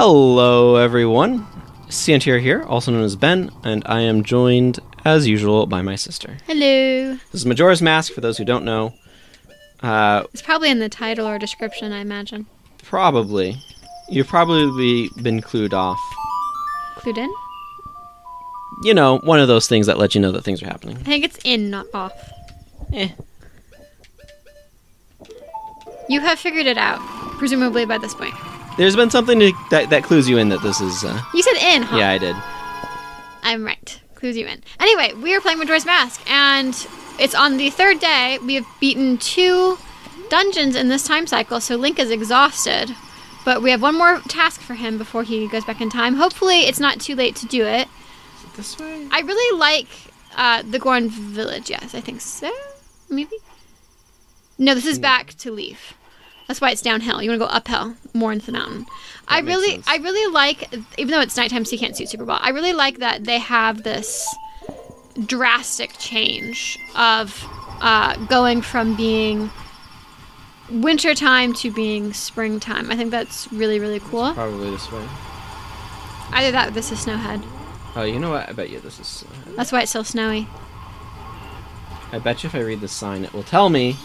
Hello, everyone. Santier here, also known as Ben, and I am joined, as usual, by my sister. Hello. This is Majora's Mask, for those who don't know. It's probably in the title or description, I imagine. Probably. You've probably been clued off. Clued in? You know, one of those things that let you know that things are happening. I think it's in, not off. Eh. You have figured it out, presumably by this point. There's been something that clues you in that this is... You said in, huh? Yeah, I did. I'm right. Clues you in. Anyway, we are playing Majora's Mask, and it's on the third day. We have beaten 2 dungeons in this time cycle, so Link is exhausted. But we have one more task for him before he goes back in time. Hopefully, it's not too late to do it. Is it this way? I really like the Goron village. Yes, I think so. Maybe? No, this is back to Leaf. That's why it's downhill. You want to go uphill, more into the mountain. I really like, even though it's nighttime, so you can't see it super well. I really like that they have this drastic change of going from being wintertime to being springtime. I think that's really, really cool. It's probably this way. Either that or this is Snowhead. Oh, you know what? I bet you this is... That's why it's still snowy. I bet you if I read this sign, it will tell me.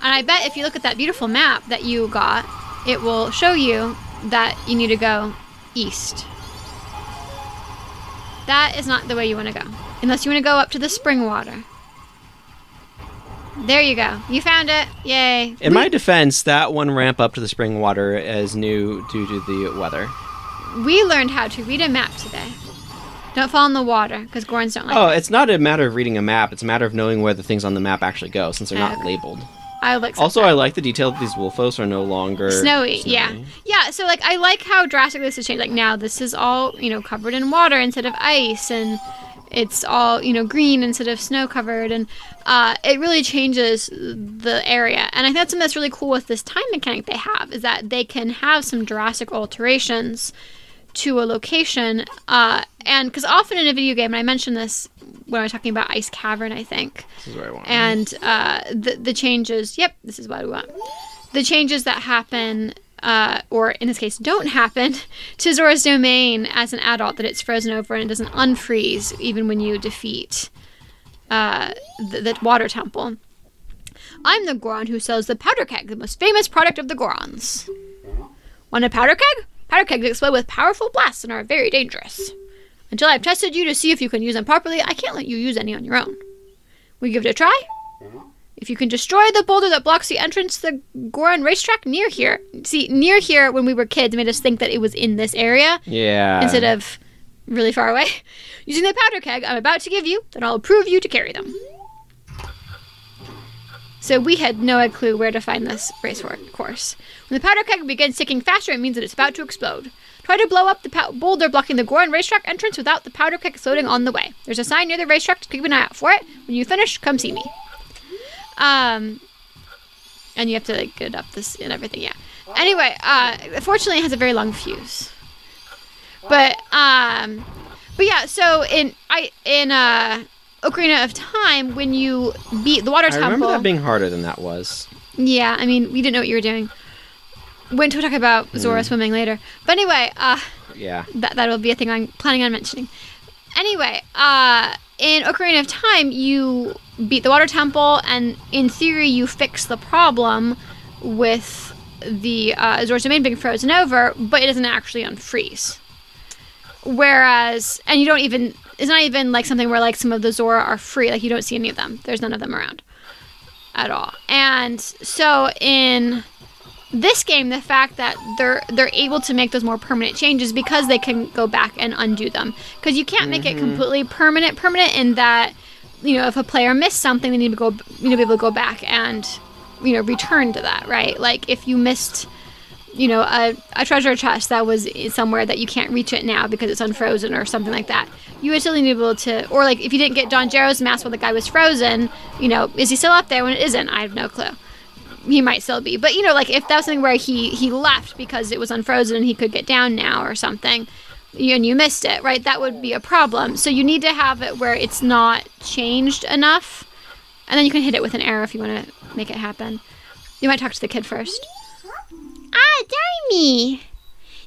And I bet if you look at that beautiful map that you got, it will show you that you need to go east. That is not the way you want to go. Unless you want to go up to the spring water. There you go. You found it. Yay. In my defense, that one ramp up to the spring water is new due to the weather. We learned how to read a map today. Don't fall in the water, because Gorons don't like Oh, it. it's not a matter of reading a map. It's a matter of knowing where the things on the map actually go, since they're not labeled. I like Also, I like the detail that these Wolfos are no longer snowy. Yeah. Yeah, so like I like how drastic this has changed. Like now this is all, covered in water instead of ice, and it's all, green instead of snow covered, and it really changes the area. And I think that's something that's really cool with this time mechanic they have, is that they can have some drastic alterations to a location, and because often in a video game, and I mentioned this when I was talking about Ice Cavern, I think. This is where I want. And the changes, yep, this is what we want. The changes that happen, or in this case don't happen, to Zora's Domain as an adult, that it's frozen over and it doesn't unfreeze even when you defeat the water temple. I'm the Goron who sells the powder keg, the most famous product of the Gorons. Want a powder keg? Powder kegs explode with powerful blasts and are very dangerous. Until I've tested you to see if you can use them properly, I can't let you use any on your own. Will you give it a try? If you can destroy the boulder that blocks the entrance to the Goron racetrack near here. See, near here, when we were kids, made us think that it was in this area. Yeah. Instead of really far away. Using the powder keg I'm about to give you, then I'll approve you to carry them. So we had no clue where to find this race course. When the powder keg begins ticking faster, it means that it's about to explode. Try to blow up the boulder blocking the Goron racetrack entrance without the powder keg exploding on the way. There's a sign near the racetrack to keep an eye out for it. When you finish, come see me. And you have to get up this and everything, yeah. Anyway, fortunately it has a very long fuse. But yeah, so in Ocarina of Time, when you beat the water temple... I remember that being harder than that was. Yeah, I mean, we didn't know what you were doing. We'll talk about Zora swimming later. But anyway, yeah, that'll be a thing I'm planning on mentioning. Anyway, in Ocarina of Time, you beat the water temple, and in theory, you fix the problem with the Zora's Domain being frozen over, but it doesn't actually unfreeze. Whereas, and you don't even... It's not even like something where like some of the Zora are free. Like you don't see any of them. There's none of them around at all. And so in this game, the fact that they're able to make those more permanent changes because they can go back and undo them. Because you can't make it completely permanent in that, if a player missed something, they need to be able to go back and, return to that, right? Like if you missed, a treasure chest that was somewhere that you can't reach it now because it's unfrozen or something like that. You would still need to be able to, or like if you didn't get Don Gero's mask while the guy was frozen, is he still up there when it isn't? I have no clue. He might still be. But, like if that was something where he left because it was unfrozen and he could get down now or something, and you missed it, right? That would be a problem. So you need to have it where it's not changed enough. And then you can hit it with an arrow if you want to make it happen. You might talk to the kid first. Ah, Dimey!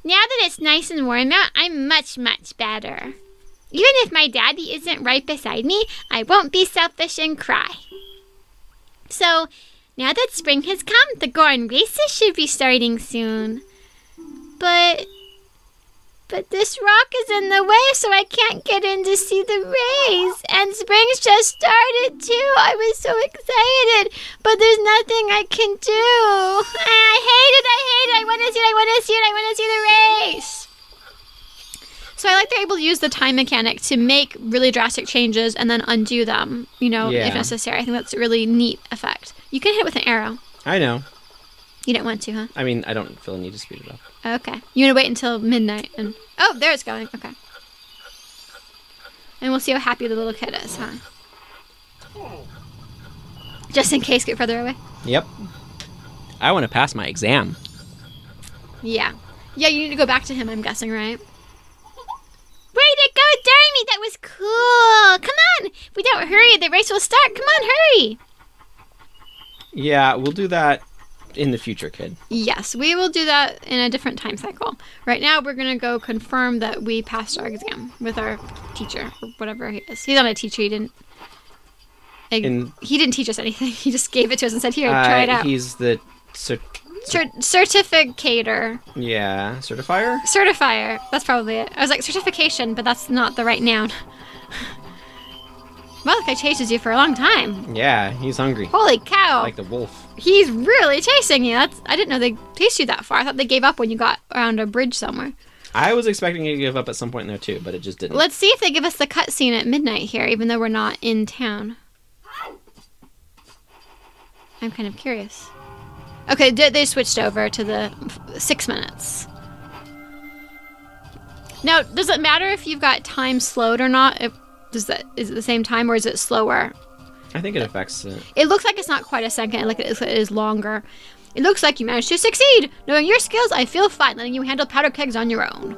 Now that it's nice and warm out, I'm much, much better. Even if my daddy isn't right beside me, I won't be selfish and cry. So, now that spring has come, the Goron races should be starting soon. But this rock is in the way, so I can't get in to see the race. And spring's just started, too. I was so excited, but there's nothing I can do. I hate it. I want to see the race. So I like they're able to use the time mechanic to make really drastic changes and then undo them, if necessary. I think that's a really neat effect. You can hit it with an arrow. I know. You didn't want to, huh? I mean, I don't feel a need to speed it up. Okay. You want to wait until midnight and... Oh, there it's going. Okay. And we'll see how happy the little kid is, huh? Just in case, get further away. Yep. I want to pass my exam. Yeah. Yeah, you need to go back to him, I'm guessing, right? Way to go, Darmy! That was cool! Come on! If we don't hurry, the race will start. Come on, hurry! Yeah, we'll do that in the future, kid. Yes, we will do that in a different time cycle. Right now, we're going to go confirm that we passed our exam with our teacher, or whatever he is. He's not a teacher. He didn't teach us anything. He just gave it to us and said, here, try it out. He's the... certificator. Yeah, certifier? Certifier. That's probably it. I was like, certification, but that's not the right noun. Well, the guy chases you for a long time. Yeah, he's hungry. Holy cow. Like the wolf. He's really chasing you. I didn't know they chased you that far. I thought they gave up when you got around a bridge somewhere. I was expecting it to give up at some point in there too, but it just didn't. Let's see if they give us the cutscene at midnight here, even though we're not in town. I'm kind of curious. Okay, they switched over to the 6 minutes. Now, does it matter if you've got time slowed or not? Is it the same time or is it slower? I think it affects it. It looks like it's not quite a second, like it is longer. It looks like you managed to succeed. Knowing your skills, I feel fine letting you handle powder kegs on your own.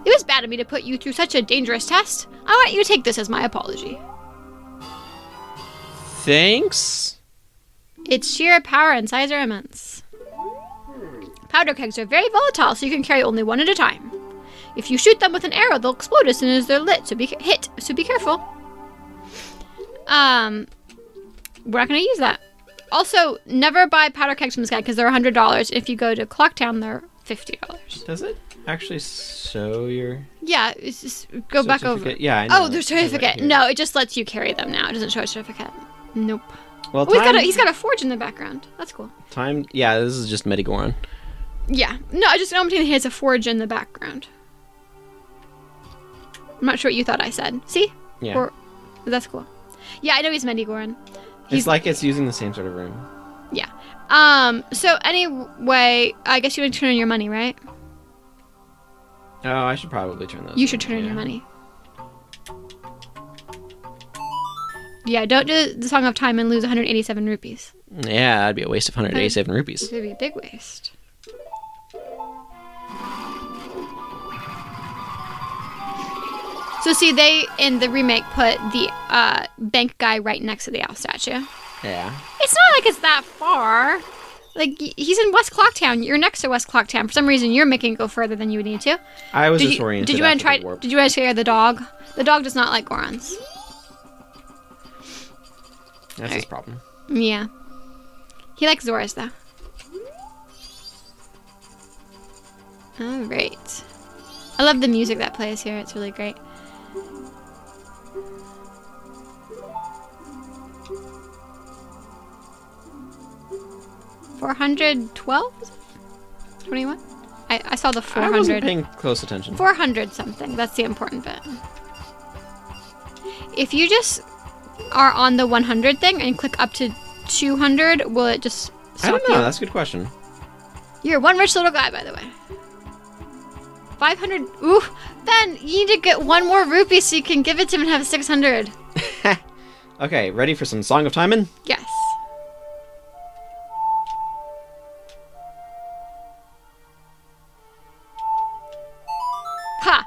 It was bad of me to put you through such a dangerous test. I want you to take this as my apology. Thanks? Its sheer power and size are immense. Powder kegs are very volatile, so you can carry only one at a time. If you shoot them with an arrow, they'll explode as soon as they're lit, so be careful. We're not going to use that. Also, never buy powder kegs from this guy because they're $100. If you go to Clocktown, they're $50. Does it actually show your... Yeah, it's just go back over. Yeah, I know. Oh, there's certificate. Right, no, it just lets you carry them now. It doesn't show a certificate. Nope. Well, he's got a forge in the background. That's cool. Yeah, this is just Medigoron. Yeah. No, I just know he has a forge in the background. I'm not sure what you thought I said. See? Yeah. That's cool. Yeah, I know he's Medigoron. It's like it's using the same sort of room. Yeah. So anyway, I guess you would turn in your money, right? Oh, I should probably turn those. You should turn in your money. Yeah, don't do the Song of Time and lose 187 rupees. Yeah, that'd be a waste of 187 rupees. It would be a big waste. So see, they, in the remake, put the bank guy right next to the owl statue. Yeah. It's not like it's that far. Like, he's in West Clocktown. You're next to West Clocktown. For some reason, you're making it go further than you would need to. I was disoriented. Did you want to scare the dog? The dog does not like Gorons. That's his problem. Yeah. He likes Zoras, though. Alright. I love the music that plays here. It's really great. $412? 21? I saw the 400. I wasn't paying close attention. 400 something. That's the important bit. If you just are on the 100 thing and click up to 200, will it just stop I don't know. you? That's a good question. You're one rich little guy, by the way. 500. Ooh, Ben, you need to get one more rupee so you can give it to him and have 600. Okay, ready for some Song of Timon? Yes. Ha!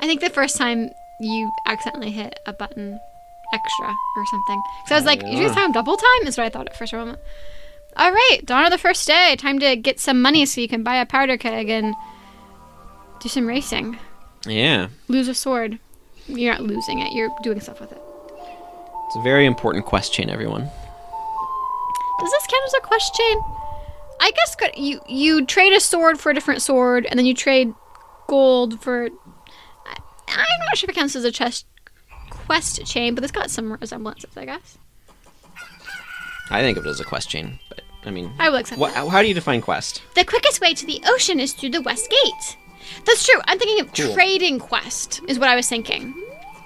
I think the first time you accidentally hit a button extra or something. So I was like, you just have double time? Is what I thought at first moment. All right, dawn of the first day. Time to get some money so you can buy a powder keg and Do some racing. Yeah. Lose a sword. You're not losing it. You're doing stuff with it. It's a very important quest chain, everyone. Does this count as a quest chain? I guess you trade a sword for a different sword, and then you trade gold for... I'm not sure if it counts as a quest chain, but it's got some resemblances, I guess. I think of it as a quest chain, but I mean... I will accept that. How do you define quest? The quickest way to the ocean is through the West Gate. That's true. I'm thinking of Cool. trading quest is what I was thinking.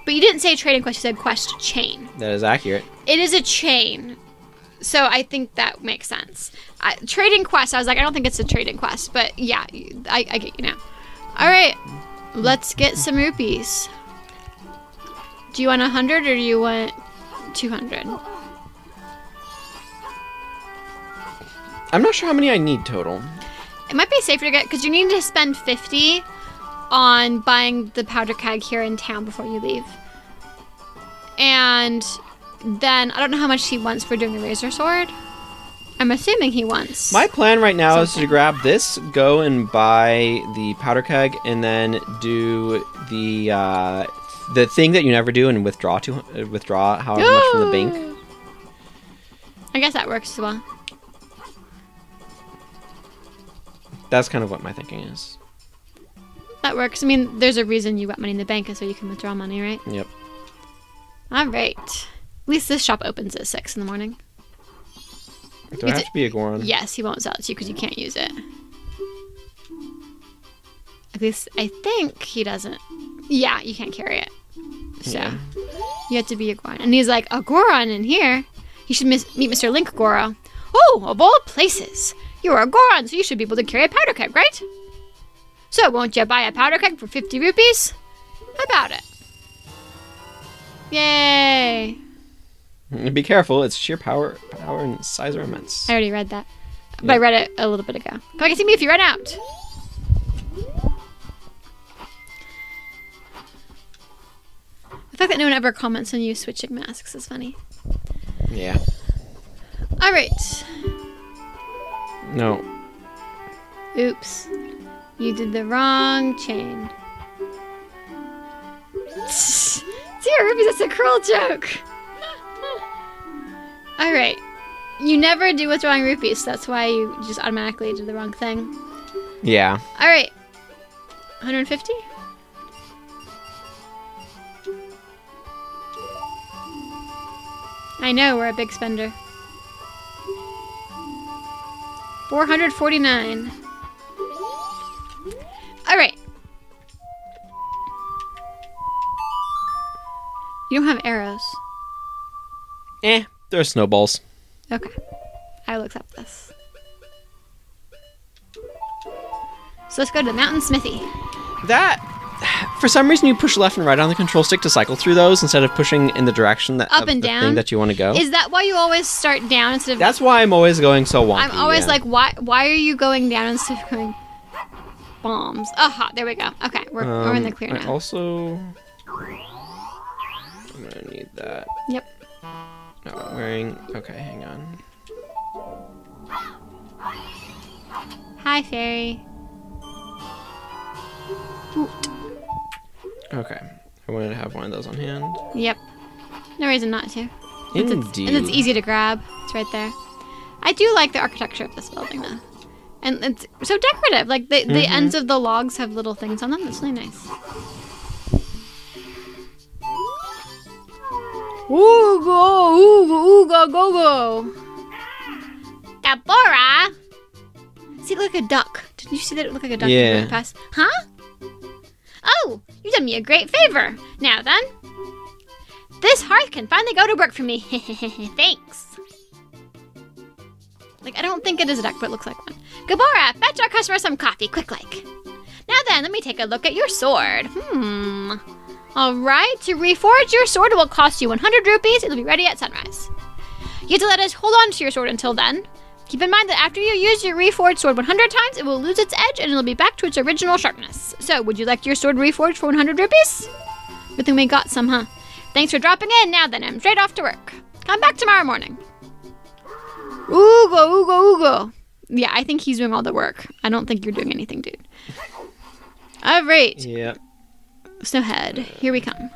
But you didn't say trading quest, you said quest chain. That is accurate. It is a chain. So I think that makes sense. Trading quest, I was like, I don't think it's a trading quest. But yeah, I get you now. All right, let's get some rupees. Do you want 100 or do you want 200? I'm not sure how many I need total. It might be safer to get, because you need to spend 50 on buying the powder keg here in town before you leave. And then, I don't know how much he wants for doing the razor sword. I'm assuming he wants. My plan right now is to something. grab this, go and buy the powder keg, and then do the thing that you never do and withdraw however much from the bank. I guess that works as well. That's kind of what my thinking is. That works. I mean, there's a reason you got money in the bank is so you can withdraw money, right? Yep. All right. At least this shop opens at 6 in the morning. Do I have to be a Goron? Yes, he won't sell it to you because you can't use it. At least I think he doesn't. Yeah, you can't carry it. So Yeah. you have to be a Goron. And he's like, a Goron in here? You should meet Mr. Link Goro. Oh, of all places. You're a Goron, so you should be able to carry a powder keg, right? So won't you buy a powder keg for 50 rupees? How about it? Yay. Be careful, its sheer power and size are immense. I already read that. But I read it a little bit ago. Come back and see me if you run out. The fact that no one ever comments on you switching masks is funny. Yeah. All right. No. Oops. You did the wrong chain. 0 rupees, that's a cruel joke. All right. You never do withdrawing rupees, so that's why you just automatically did the wrong thing. Yeah. All right. 150? I know, we're a big spender. 449. All right. You don't have arrows. They're snowballs. Okay. I will accept this. So let's go to the mountain smithy. For some reason, you push left and right on the control stick to cycle through those instead of pushing in the direction Up of and the down? thing that you want to go. Is that why you always start down instead of... That's why I'm always going so wonky. I'm always yeah. like, why are you going down instead of going bombs? Aha, there we go. Okay, we're in the clear I now. also... I'm gonna need that. Yep. No, I'm wearing... Okay, hang on. Hi, fairy. Ooh. Okay. I wanted to have one of those on hand. Yep. No reason not to. Indeed. And it's easy to grab. It's right there. I do like the architecture of this building, though. And it's so decorative. Like, the ends of the logs have little things on them. That's really nice. Ooga, ooga, ooga, go, go. Gabora! See, it looked like a duck. Did you see that it looked like a duck Yeah. going past? Huh? Oh, you've done me a great favor. Now then, this hearth can finally go to work for me. Thanks. Like, I don't think it is a duck, but it looks like one. Gabora, fetch our customer some coffee, quick like. Now then, let me take a look at your sword. Alright, to reforge your sword will cost you 100 rupees. It'll be ready at sunrise. You have to let us hold on to your sword until then. Keep in mind that after you use your reforged sword 100 times, it will lose its edge and it'll be back to its original sharpness. So, would you like your sword reforged for 100 rupees? Good thing we got some, huh? Thanks for dropping in. Now then, I'm straight off to work. Come back tomorrow morning. Ooga, ooga, ooga. Yeah, I think he's doing all the work. I don't think you're doing anything, dude. All right. Yep. Snowhead, here we come.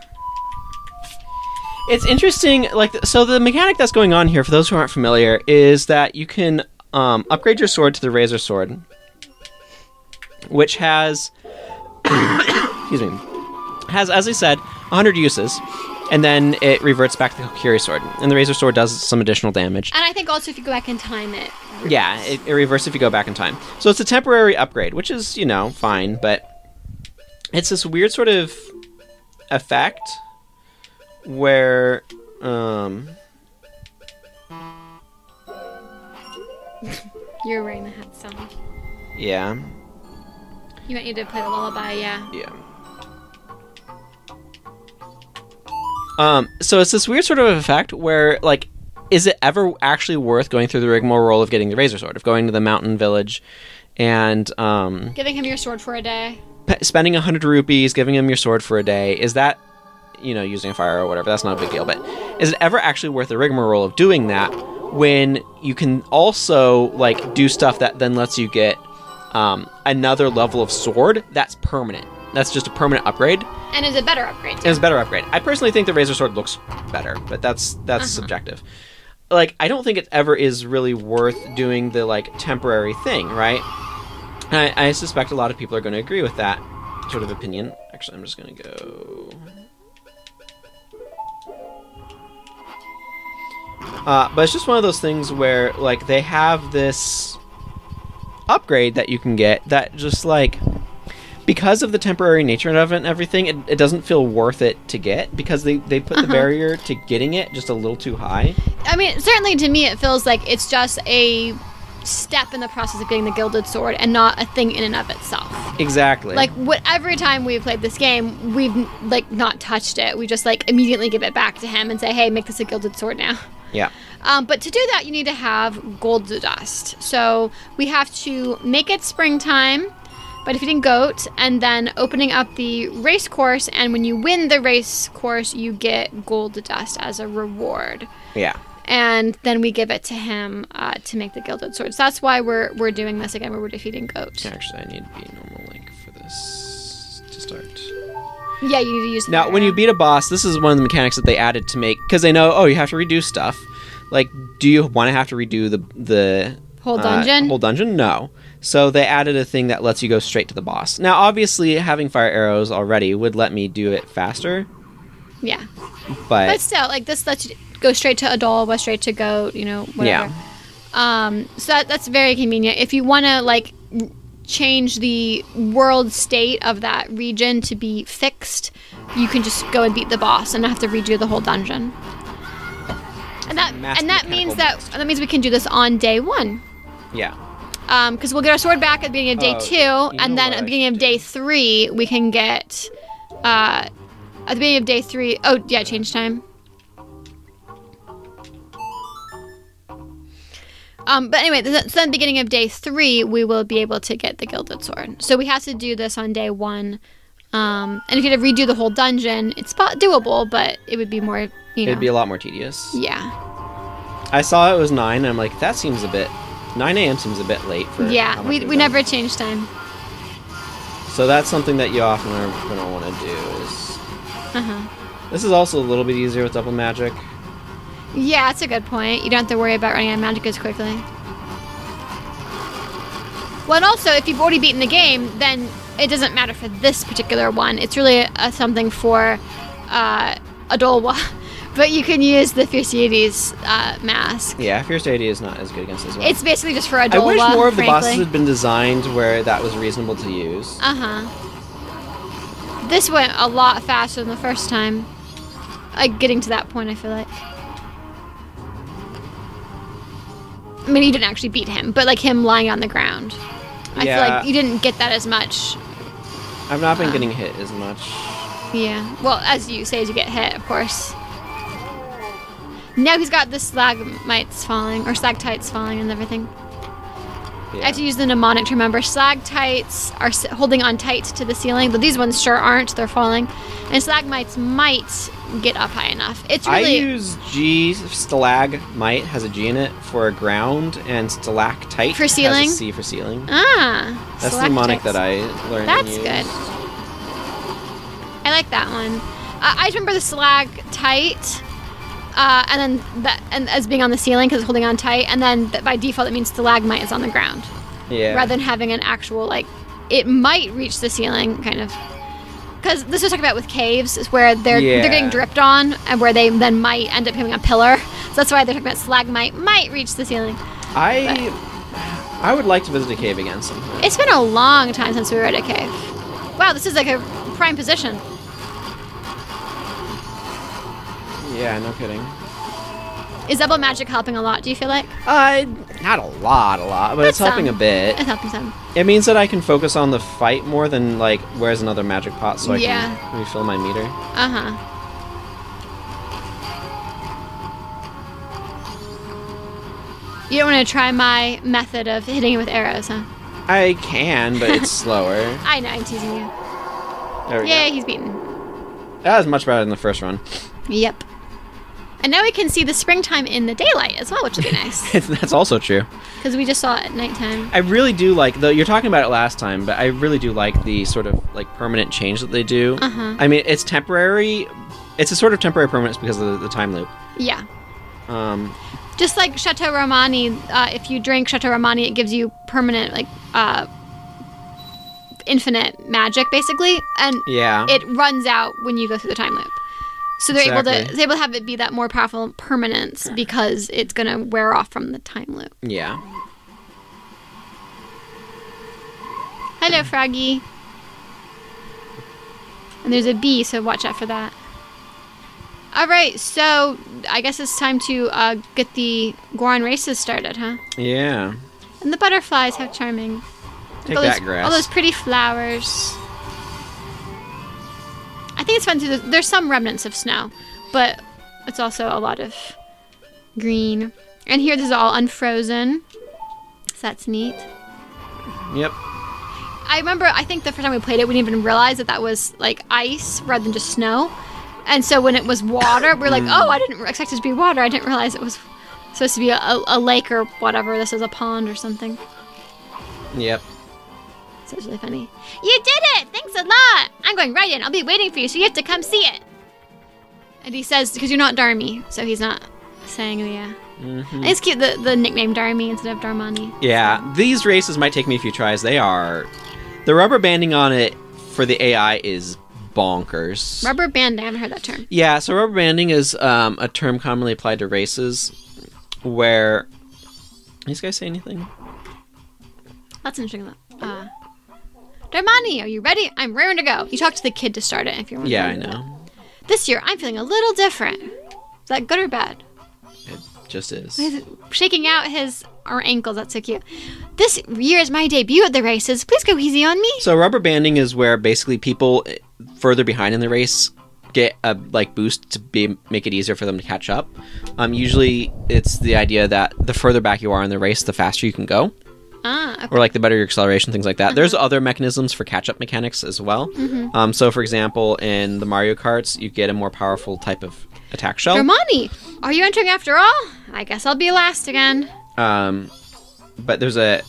It's interesting, like, so the mechanic that's going on here, for those who aren't familiar, is that you can upgrade your sword to the Razor Sword, which has, excuse me, has, as I said, 100 uses, and then it reverts back to the Kokiri Sword, and the Razor Sword does some additional damage. And I think also if you go back in time, it... Yeah, it reverses if you go back in time. So it's a temporary upgrade, which is, you know, fine, but it's this weird sort of effect where You're wearing the hat sound. yeah. You might need to play the lullaby, yeah. Yeah. So it's this weird sort of effect where, like, is it ever actually worth going through the rigmarole of getting the Razor Sword, of going to the mountain village and Giving him your sword for a day. Spending 100 rupees, giving him your sword for a day? Is that, you know, using a fire or whatever? That's not a big deal. But is it ever actually worth the rigmarole of doing that when you can also, like, do stuff that then lets you get another level of sword that's permanent? That's just a permanent upgrade. And is a better upgrade. It's a better upgrade. I personally think the Razor Sword looks better, but that's subjective. Like, I don't think it ever is really worth doing the, like, temporary thing, right? And I suspect a lot of people are going to agree with that sort of opinion. Actually, I'm just going to go... but it's just one of those things where, like, they have this upgrade that you can get that just, like... Because of the temporary nature of it and everything, it doesn't feel worth it to get, because they put the barrier to getting it just a little too high. I mean, certainly to me it feels like it's just a step in the process of getting the Gilded Sword and not a thing in and of itself. Exactly. Like, every time we've played this game, we've, like, not touched it. We just, like, immediately give it back to him and say, hey, make this a Gilded Sword now. Yeah. But to do that, you need to have Gold Dust. So we have to make it springtime by defeating Goat, and then opening up the race course, and when you win the race course, you get Gold Dust as a reward. Yeah. And then we give it to him to make the Gilded Sword. So that's why we're doing this again, where we're defeating Goat. Actually, I need to be normal link for this to start. Yeah, you need to use the Now, when you beat a boss, this is one of the mechanics that they added to make, because they know, oh, you have to redo stuff. Like, do you want to have to redo the whole dungeon? Whole dungeon? No. So they added a thing that lets you go straight to the boss. Now, obviously, having fire arrows already would let me do it faster. Yeah. But still, like, this lets you go straight to Adolwa, straight to Goat, you know, whatever. Yeah. So that's very convenient. If you want to, like, change the world state of that region to be fixed, you can just go and beat the boss and not have to redo the whole dungeon. And that means we can do this on day 1. Yeah. Because we'll get our sword back at the beginning of day 2, and then at the beginning of day 3, we can get, at the beginning of day 3, oh, yeah, change time. But anyway, so at the beginning of day 3, we will be able to get the Gilded Sword. So we have to do this on day 1. And if you had to redo the whole dungeon, it's doable, but it would be more, you know. It'd be a lot more tedious. Yeah. I saw it was 9, and I'm like, that seems a bit... 9 a.m. seems a bit late for... Yeah, we never change time. So that's something that you often are going to want to do is... This is also a little bit easier with double magic. Yeah, that's a good point. You don't have to worry about running out of magic as quickly. Well, and also, if you've already beaten the game, then it doesn't matter for this particular one. It's really something for Adolwa. But you can use the Fierce Deities mask. Yeah, Fierce Deity is not as good against this one. It's basically just for Adolwa, I wish more of the frankly. bosses had been designed where that was reasonable to use. This went a lot faster than the first time. Like, getting to that point, I feel like. I mean, you didn't actually beat him, but, like, him lying on the ground. I feel like you didn't get that as much. I've not been getting hit as much. Yeah. Well, as you say, as you get hit, of course. Now he's got the stalagmites falling, or stalactites falling and everything. Yeah. I have to use the mnemonic to remember. Stalactites are holding on tight to the ceiling, but these ones sure aren't. They're falling. And stalagmites might get up high enough. It's really... I use G, stalagmite has a G in it for ground, and stalactite for ceiling? has a C for ceiling. Ah. That's the mnemonic that I learned. That's good. I like that one. I just remember the stalactite, and then as being on the ceiling because it's holding on tight, and then by default it means stalagmite is on the ground. Yeah. Rather than having an actual, like, it might reach the ceiling, kind of. Because this was talking about with caves, is where they're getting dripped on, and where they then might end up becoming a pillar. So that's why they're talking about stalagmite might reach the ceiling. I would like to visit a cave again sometime. It's been a long time since we were at a cave. Wow, this is like a prime position. Yeah, no kidding. Is double magic helping a lot, do you feel like? Not a lot, but it's helping a bit. It's helping some. It means that I can focus on the fight more than, like, where's another magic pot so I can refill my meter. Uh-huh. You don't want to try my method of hitting it with arrows, huh? I can, but it's slower. I know, I'm teasing you. There we Yeah, go. he's beaten. That was much better than the first run. Yep. And now we can see the springtime in the daylight as well, which would be nice. That's also true. Because we just saw it at nighttime. I really do like, though you're talking about it last time, but I really do like the sort of, like, permanent change that they do. Uh-huh. I mean, it's temporary. It's a sort of temporary permanence because of the time loop. Yeah. Just like Chateau Romani, if you drink Chateau Romani, it gives you permanent, like, infinite magic, basically. And Yeah. it runs out when you go through the time loop. So they're able to have it be that more powerful permanence because it's going to wear off from the time loop. Yeah. Hello, Froggy. And there's a bee, so watch out for that. All right, so I guess it's time to get the Goron races started, huh? Yeah. And the butterflies, how charming. Take all that, those, grass. all those pretty flowers. I think it's fun too. There's some remnants of snow, but it's also a lot of green. And here, this is all unfrozen, so that's neat. Yep. I remember, I think the first time we played it, we didn't even realize that that was like ice rather than just snow. And so when it was water, we were like, oh, I didn't expect it to be water. I didn't realize it was supposed to be a lake or whatever. This is a pond or something. Yep. So it's really funny. You did it! Thanks a lot! I'm going right in. I'll be waiting for you, so you have to come see it. And he says, because you're not Darmy, so he's not saying the, Mm-hmm. It's cute, the nickname Darmy instead of Darmani. Yeah, these races might take me a few tries. They are... The rubber banding on it for the AI is bonkers. Rubber banding, I haven't heard that term. Yeah, so rubber banding is a term commonly applied to races where... These guys say anything? That's interesting. Darmani, are you ready? I'm raring to go. You talk to the kid to start it if you're wondering. Yeah, I know. This year, I'm feeling a little different. Is that good or bad? It just is. He's shaking out his ankles. That's so cute. This year is my debut at the races. Please go easy on me. So rubber banding is where basically people further behind in the race get a boost to make it easier for them to catch up. Usually it's the idea that the further back you are in the race, the faster you can go. Okay. Or the better your acceleration, things like that. There's other mechanisms for catch-up mechanics as well. So for example, in the Mario Karts, you get a more powerful type of attack shell. Darmani, are you entering after all? I guess I'll be last again. But there's the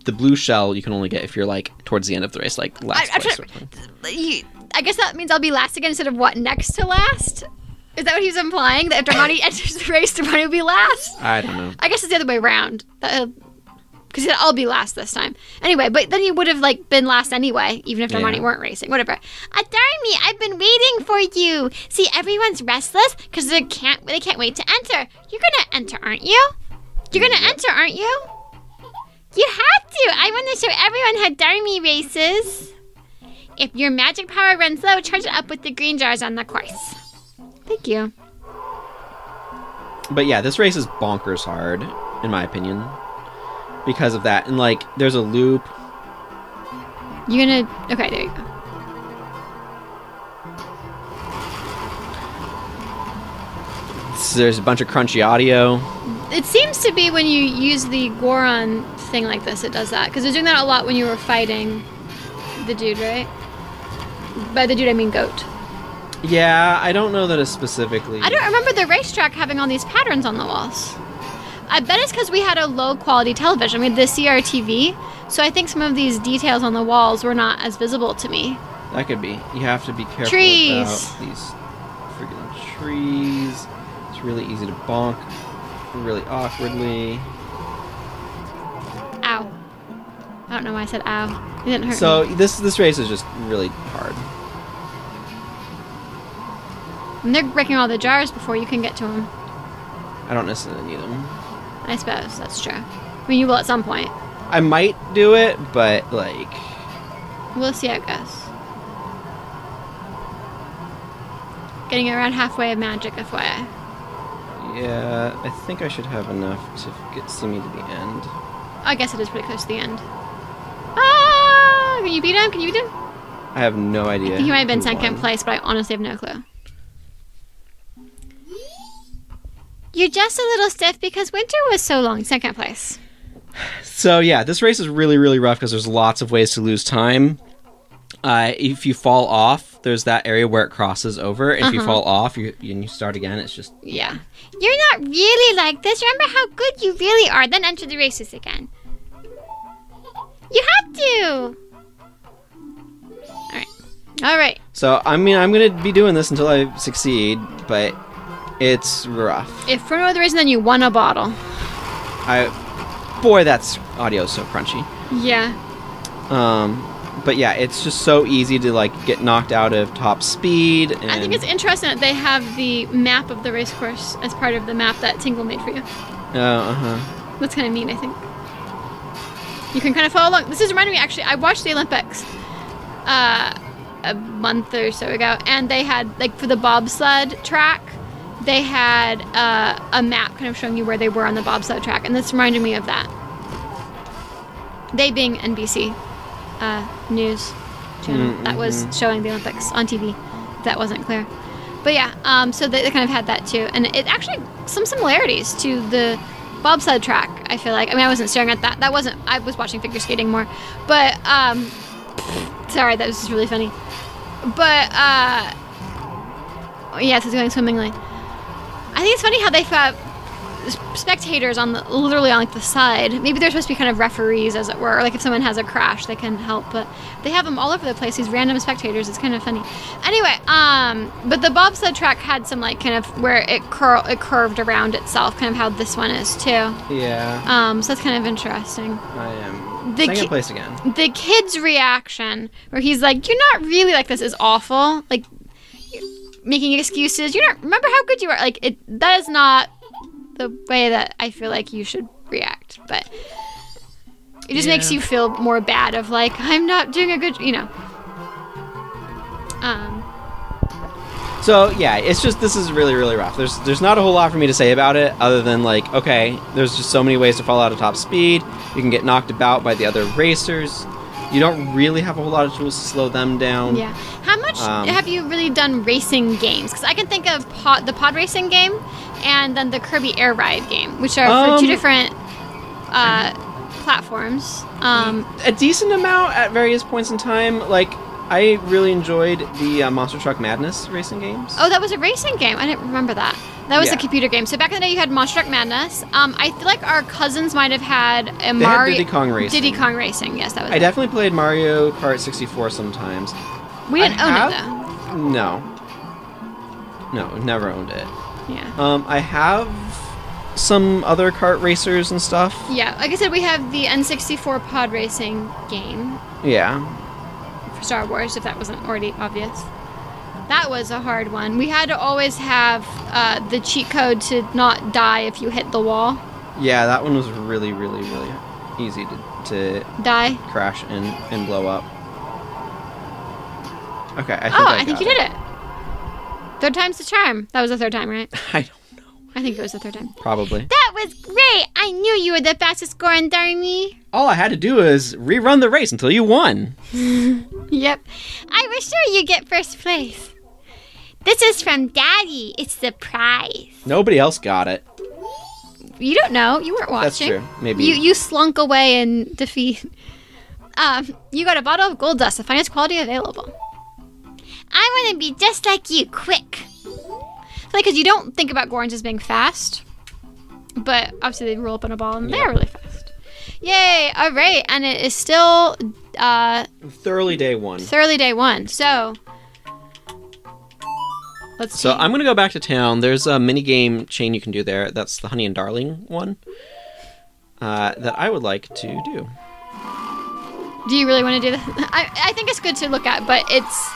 blue shell you can only get if you're towards the end of the race, last place. I guess that means I'll be last again instead of what, next to last? Is that what he's implying? That if Darmani enters the race, Darmani will be last? I don't know. I guess it's the other way around. Because he said, I'll be last this time. Anyway, but then he would have been last anyway, even if Darmani weren't racing. Whatever. Darmy, I've been waiting for you. See, everyone's restless because they can't wait to enter. You're gonna enter, aren't you? You're gonna enter, aren't you? You have to. I want to show everyone how Darmy races. If your magic power runs low, charge it up with the green jars on the course. Thank you. But yeah, this race is bonkers hard, in my opinion. Because of that. And there's a loop. You're gonna... Okay, there you go. There's a bunch of crunchy audio. It seems to be when you use the Goron thing like this, it does that. Because it was doing that a lot when you were fighting the dude, right? By the dude, I mean goat. Yeah, I don't know that it's specifically... I don't remember the racetrack having all these patterns on the walls. I bet it's because we had a low-quality television. We had the CRTV, so I think some of these details on the walls were not as visible to me. That could be. You have to be careful Trees. about these freaking trees. It's really easy to bonk really awkwardly. Ow. I don't know why I said ow. It didn't hurt So me. this race is just really hard. And they're breaking all the jars before you can get to them. I don't necessarily need them. I suppose that's true. I mean, you will at some point. I might do it, but like, We'll see how it goes. Getting around halfway of magic, FYI. yeah, I think I should have enough to see me to the end. I guess it is pretty close to the end. Ah! Can you beat him? Can you beat him? I have no idea. I think he might have been who second won. place, but I honestly have no clue. You're just a little stiff because winter was so long. Second place. So yeah, this race is really, really rough because there's lots of ways to lose time. If you fall off, there's that area where it crosses over. If you fall off, and you start again, it's just... Yeah. You're not really like this. Remember how good you really are. Then enter the races again. You have to. All right. So, I mean, I'm going to be doing this until I succeed, but it's rough. If for no other reason than you won a bottle. Boy, that's audio so crunchy. Yeah. But yeah, it's just so easy to like get knocked out of top speed. And I think it's interesting that they have the map of the race course as part of the map that Tingle made for you. That's kind of neat, I think. You can kind of follow along. This is reminding me, actually, I watched the Olympics a month or so ago, and they had, like, for the bobsled track, they had a map kind of showing you where they were on the bobsled track, and this reminded me of that. They being NBC news channel that was showing the Olympics on TV. If that wasn't clear. But yeah, so they kind of had that too. And it actually, some similarities to the bobsled track, I feel like. I mean, I wasn't staring at that. That wasn't, I was watching figure skating more. But, sorry, that was just really funny. But, yes, it's going swimmingly. I think it's funny how they've got spectators on literally on like the side. Maybe they're supposed to be kind of referees, as it were. Or like if someone has a crash, they can help. But they have them all over the place. These random spectators. It's kind of funny. Anyway, but the bobsled track had some like kind of where it curved around itself, kind of how this one is too. Yeah. So that's kind of interesting. I am second place again. The kid's reaction, where he's like, "You're not really like this," is awful. Like making excuses. You're not. Remember how good you are. Like it. That is not the way that I feel like you should react, but it just makes you feel more bad of like, I'm not doing a good, you know. So yeah, it's just, this is really, really rough. There's not a whole lot for me to say about it other than like, okay, there's just so many ways to fall out of top speed. You can get knocked about by the other racers. You don't really have a whole lot of tools to slow them down. Yeah. How much have you really done racing games? Because I can think of the pod racing game and then the Kirby Air Ride game, which are for two different platforms. A decent amount at various points in time. Like, I really enjoyed the Monster Truck Madness racing games. Oh, that was a racing game. I didn't remember that. That was a Yeah. computer game. So back in the day, you had Monster Truck Madness. I feel like our cousins might have had a They Mario. had Diddy Kong Racing. Diddy Kong Racing. Yes, that was. I it. definitely played Mario Kart 64 sometimes. We didn't own have- it though. No, never owned it. Yeah. I have some other kart racers and stuff. Yeah. Like I said, we have the N64 pod racing game Yeah. for Star Wars. If that wasn't already obvious. That was a hard one. We had to always have the cheat code to not die if you hit the wall. Yeah, that one was really, really, really easy to Die. crash and blow up. Okay, I think I think got you did it. Third time's the charm. That was the third time, right? I don't know. I think it was the third time. Probably. That was great. I knew you were the fastest scorer in Darmy. All I had to do is rerun the race until you won. Yep. I was sure you'd get first place. This is from Daddy. It's the prize. Nobody else got it. You don't know. You weren't That's watching. true. Maybe. You slunk away in defeat. You got a bottle of gold dust, the finest quality available. I want to be just like you, quick. Because you don't think about Gorons as being fast, but obviously they roll up in a ball and they're really fast. Yay! All right, and it is still Thoroughly day one. thoroughly day one. So let's So see. I'm gonna go back to town. There's a mini game chain you can do there. That's the Honey and Darling one. That I would like to do. Do you really want to do this? I think it's good to look at, but it's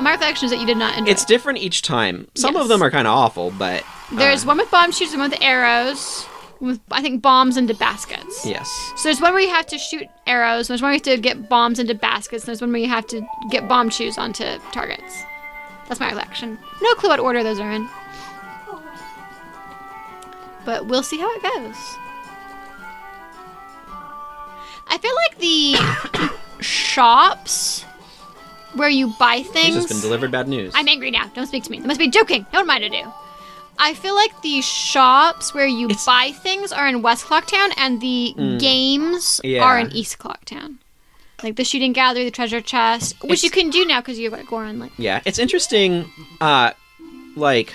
my recollection is that you did not enjoy. It's different each time. Some Yes. of them are kind of awful, but There's one with bomb shoots and one with arrows, with I think bombs into baskets. yes. So there's one where you have to shoot arrows. There's one where you have to get bombs into baskets. And there's one where you have to get bomb shoes onto targets. That's my recollection. No clue what order those are in. But we'll see how it goes. I feel like the shops where you buy He's things. just been delivered bad news. I'm angry now. Don't speak to me. They must be joking. No one mind to do. I feel like the shops where you buy things are in West Clocktown, and the games Yeah. are in East Clocktown. Like the shooting gallery, the treasure chest, which you can do now because you've got Goron. Like, Yeah, it's interesting, like,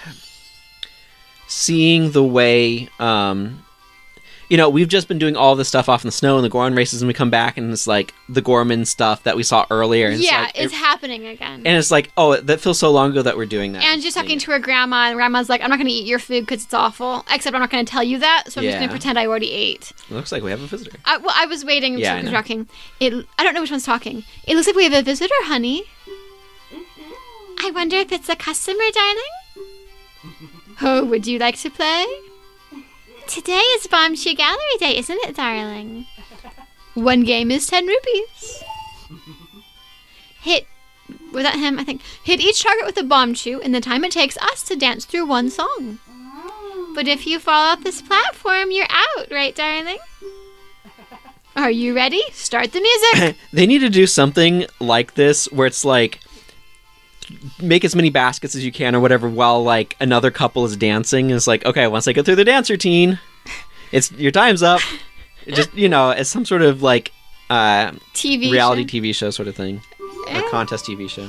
seeing the way, we've just been doing all this stuff off in the snow and the Goron races, and we come back and it's like the Gorman stuff that we saw earlier. And yeah, it's, it's happening again. and it's like, oh, that feels so long ago that we're doing that. And she's talking to her grandma, and grandma's like, I'm not going to eat your food because it's awful. Except I'm not going to tell you that, so I'm just going Yeah. to pretend I already ate. It looks like we have a visitor. I was waiting Yeah, until I she was know. talking. I don't know which one's talking. It looks like we have a visitor, honey. I wonder if it's a customer, darling? Oh, would you like to play? Today is Bomb Shoe Gallery Day, isn't it, darling? One game is 10 rupees. Was that him? I think. Hit each target with a bomb shoe in the time it takes us to dance through one song. But if you fall off this platform, you're out, right, darling? Are you ready? Start the music. They need to do something like this where it's like, make as many baskets as you can or whatever while like another couple is dancing. It's like, okay, once I get through the dance routine, it's your time's up. Just, it's some sort of like TV reality show. TV show sort of thing. Eh. Or contest TV show.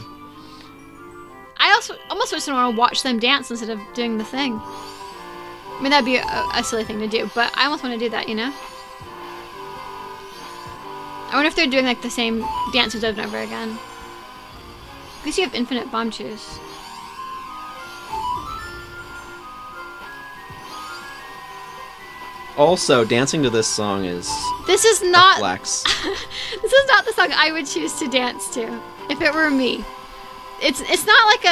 I also almost just want to watch them dance instead of doing the thing. I mean, that'd be a silly thing to do, but I almost want to do that, I wonder if they're doing like the same dances over and over again. Because you have infinite bomb shoes. Also, dancing to this song is This is not. flex. This is not the song I would choose to dance to if it were me. It's not like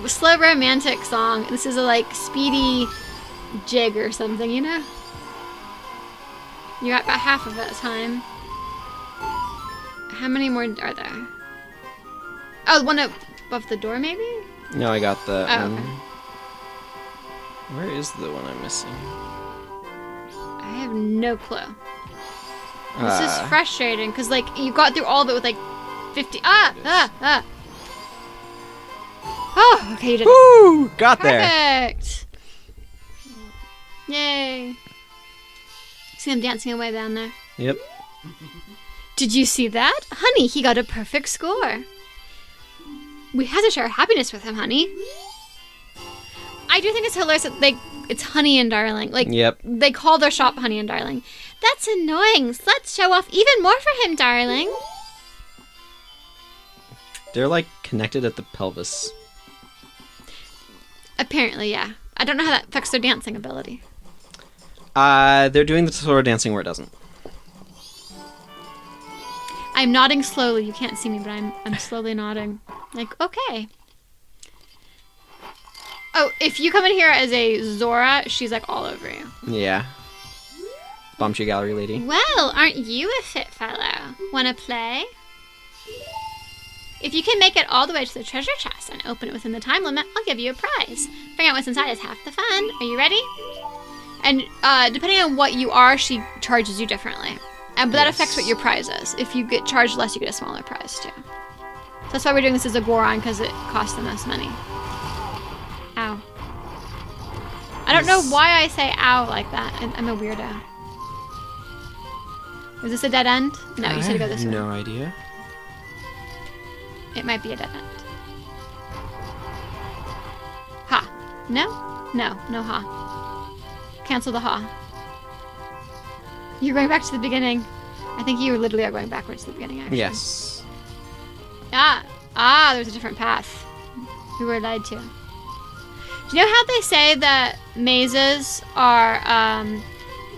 a slow romantic song. This is a like speedy jig or something, You're at about half of that time. How many more are there? Oh, one above the door, maybe? No, I got the. Oh, okay. Where is the one I'm missing? I have no clue. This is Uh, frustrating because like you got through all of it with like 50. Oh, okay, you did it. Woo! Got there. Perfect. Yay. See them dancing away down there. Yep. Did you see that? Honey, he got a perfect score. We have to share our happiness with him, honey. I do think it's hilarious that it's Honey and Darling. Like, Yep. they call their shop Honey and Darling. That's annoying. So let's show off even more for him, darling. They're like connected at the pelvis. Apparently, yeah. I don't know how that affects their dancing ability. They're doing the sort of dancing where it doesn't. I'm nodding slowly. You can't see me, but I'm slowly nodding. Like, okay. Oh, if you come in here as a Zora, she's like all over you. Yeah. Bombshell Gallery lady. Well, aren't you a fit fellow? Wanna play? If you can make it all the way to the treasure chest and open it within the time limit, I'll give you a prize. Figuring out what's inside is half the fun. Are you ready? And depending on what you are, she charges you differently. But that affects what your prize is. If you get charged less, you get a smaller prize too. So that's why we're doing this as a Goron, because it costs the most money. Ow. I don't know why I say ow like that. I'm a weirdo. Is this a dead end? No, you said to go this way. No idea. It might be a dead end. Ha. No? No. No ha. Cancel the ha. You're going back to the beginning. I think you literally are going backwards to the beginning, actually. Yes. There's a different path. We were lied to. Do you know how they say that mazes are,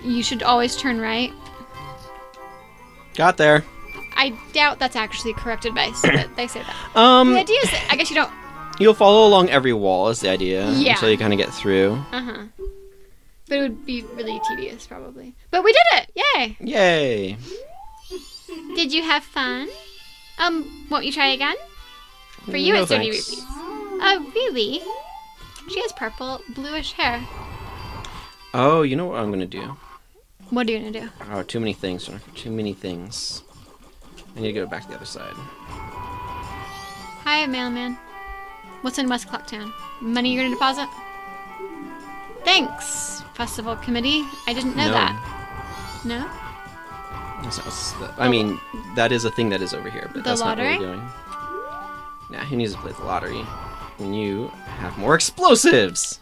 you should always turn right? Got there. I doubt that's actually correct advice, but they say that. The Um, idea is, I guess you don't... you'll follow along every wall is the idea. Yeah. Until you kind of get through. Uh-huh. But it would be really tedious, probably. But we did it! Yay! Yay. Did you have fun? Won't you try again? For you, No, it's only thanks. repeats. Oh, really? She has purple, bluish hair. Oh, you know what I'm gonna do? What are you gonna do? Oh, too many things. Jennifer. Too many things. I need to go back to the other side. Hi, mailman. What's in West Clocktown? Money you're gonna deposit? Thanks, festival committee. I didn't know No. that. No? I mean, that is a thing that is over here, but The that's lottery? not what we're doing. Nah, who needs to play the lottery when you have more explosives?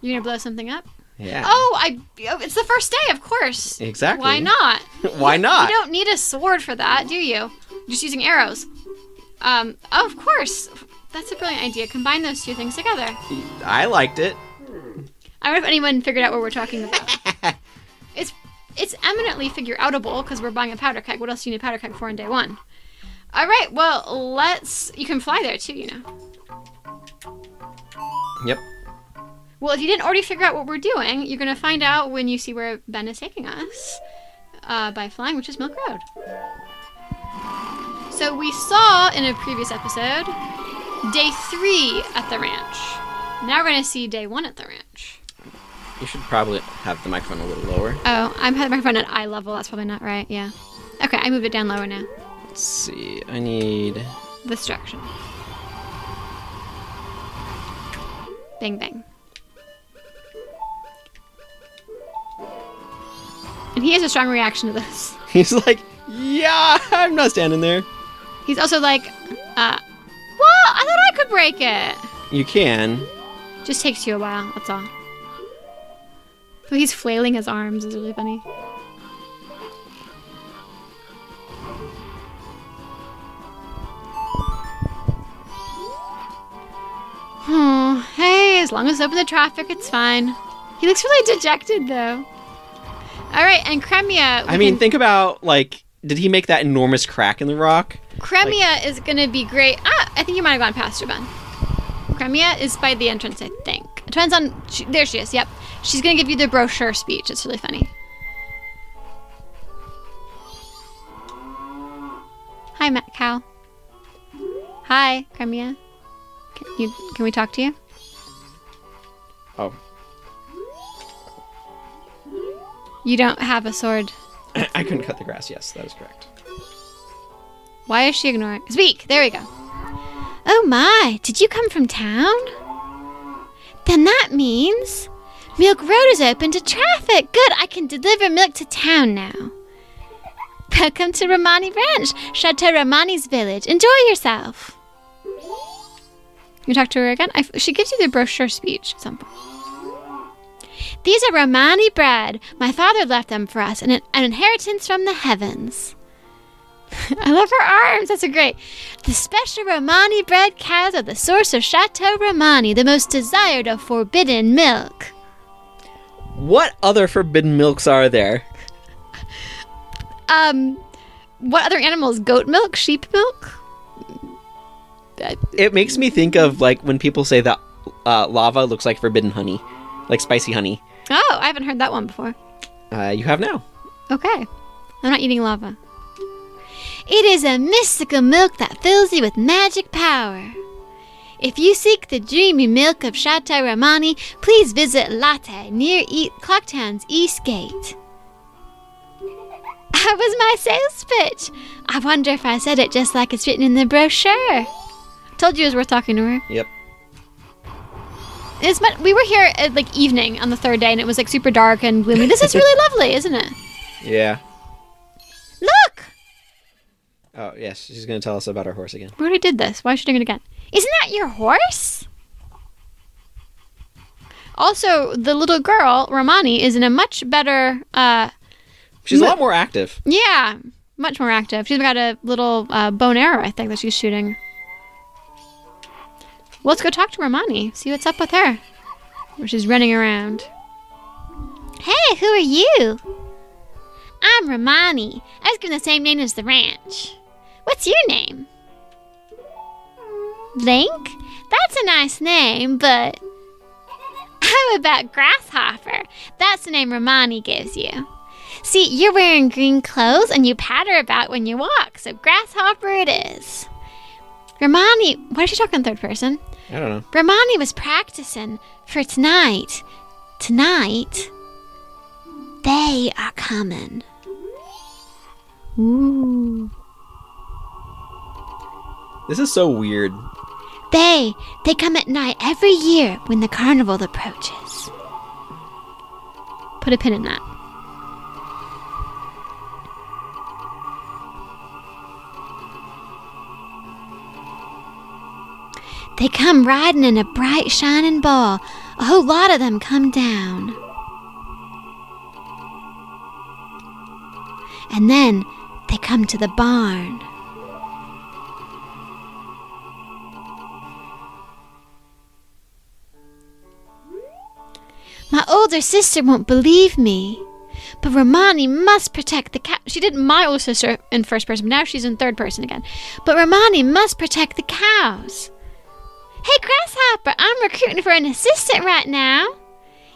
You gonna blow something up? Yeah. Oh, it's the first day, of course. Exactly. Why not? Why not? You don't need a sword for that, do you? Just using arrows. Oh, of course. That's a brilliant idea. Combine those two things together. I liked it. I wonder if anyone figured out what we're talking about. It's eminently figure outable because we're buying a powder keg. What else do you need a powder keg for on day one? All right, well, you can fly there too, you know. Yep. Well, if you didn't already figure out what we're doing, you're going to find out when you see where Ben is taking us by flying, which is Milk Road. So we saw in a previous episode day 3 at the ranch. Now we're going to see day 1 at the ranch. You should probably have the microphone a little lower. Oh, I'm having my microphone at eye level. That's probably not right. Yeah. Okay, I moved it down lower now. Let's see. I need... This direction. Bang, bang. And he has a strong reaction to this. He's like, yeah, I'm not standing there. He's also like, well, I thought I could break it. You can. Just takes you a while, that's all. So he's flailing his arms, is really funny. Oh, hey, as long as it's open to traffic, it's fine. He looks really dejected, though. All right, and Cremia. I mean, think about, like, did he make that enormous crack in the rock? Cremia is going to be great. I think you might have gone past her, Ben. Cremia is by the entrance, I think. It depends on... there she is, yep. She's going to give you the brochure speech. It's really funny. Hi, Matt Cow. Hi, Cremia. Can we talk to you? Oh. You don't have a sword. I couldn't cut the grass. Yes, that is correct. Why is she ignoring? Speak! There we go. Oh my, did you come from town? Then that means Milk Road is open to traffic. Good, I can deliver milk to town now. Welcome to Romani Ranch, Chateau Romani's village. Enjoy yourself. You talk to her again? She gives you the brochure speech at some point. These are Romani bread. My father left them for us, an inheritance from the heavens. I love her arms. That's so great. The special Romani bread cows are the source of Chateau Romani, the most desired of forbidden milk. What other forbidden milks are there? What other animals? Goat milk? Sheep milk? It makes me think of, like, when people say that lava looks like forbidden honey. Like spicy honey. Oh, I haven't heard that one before. You have now. Okay. I'm not eating lava. It is a mystical milk that fills you with magic power. If you seek the dreamy milk of Chateau Romani, please visit Latte near Clocktown's East Gate. That was my sales pitch. I wonder if I said it just like it's written in the brochure. Told you it was worth talking to her. Yep. We were here at like evening on the 3rd day, and it was like super dark and gloomy. This is really lovely, isn't it? Yeah. Look! Oh, yes. She's going to tell us about our horse again. We already did this. Why should I do it again? Isn't that your horse? Also, the little girl, Romani, is in a much better... She's a lot more active. Yeah. Much more active. She's got a little bow and arrow, I think, that she's shooting. Well, let's go talk to Romani. See what's up with her. Where she's running around. Hey, who are you? I'm Romani. I was given the same name as the ranch. What's your name? Link? That's a nice name, but how about Grasshopper? That's the name Romani gives you. See, you're wearing green clothes and you patter about when you walk, so Grasshopper it is. Romani, Why is she talking in third person? I don't know. Romani was practicing for tonight. Tonight, they are coming. Ooh. This is so weird. They come at night every year when the carnival approaches. Put a pin in that. They come riding in a bright shining ball. A whole lot of them come down. And then they come to the barn. My older sister won't believe me, but Romani must protect the cow. She did my older sister in first person, but now she's in third person again. But Romani must protect the cows. Hey, Grasshopper, I'm recruiting for an assistant right now.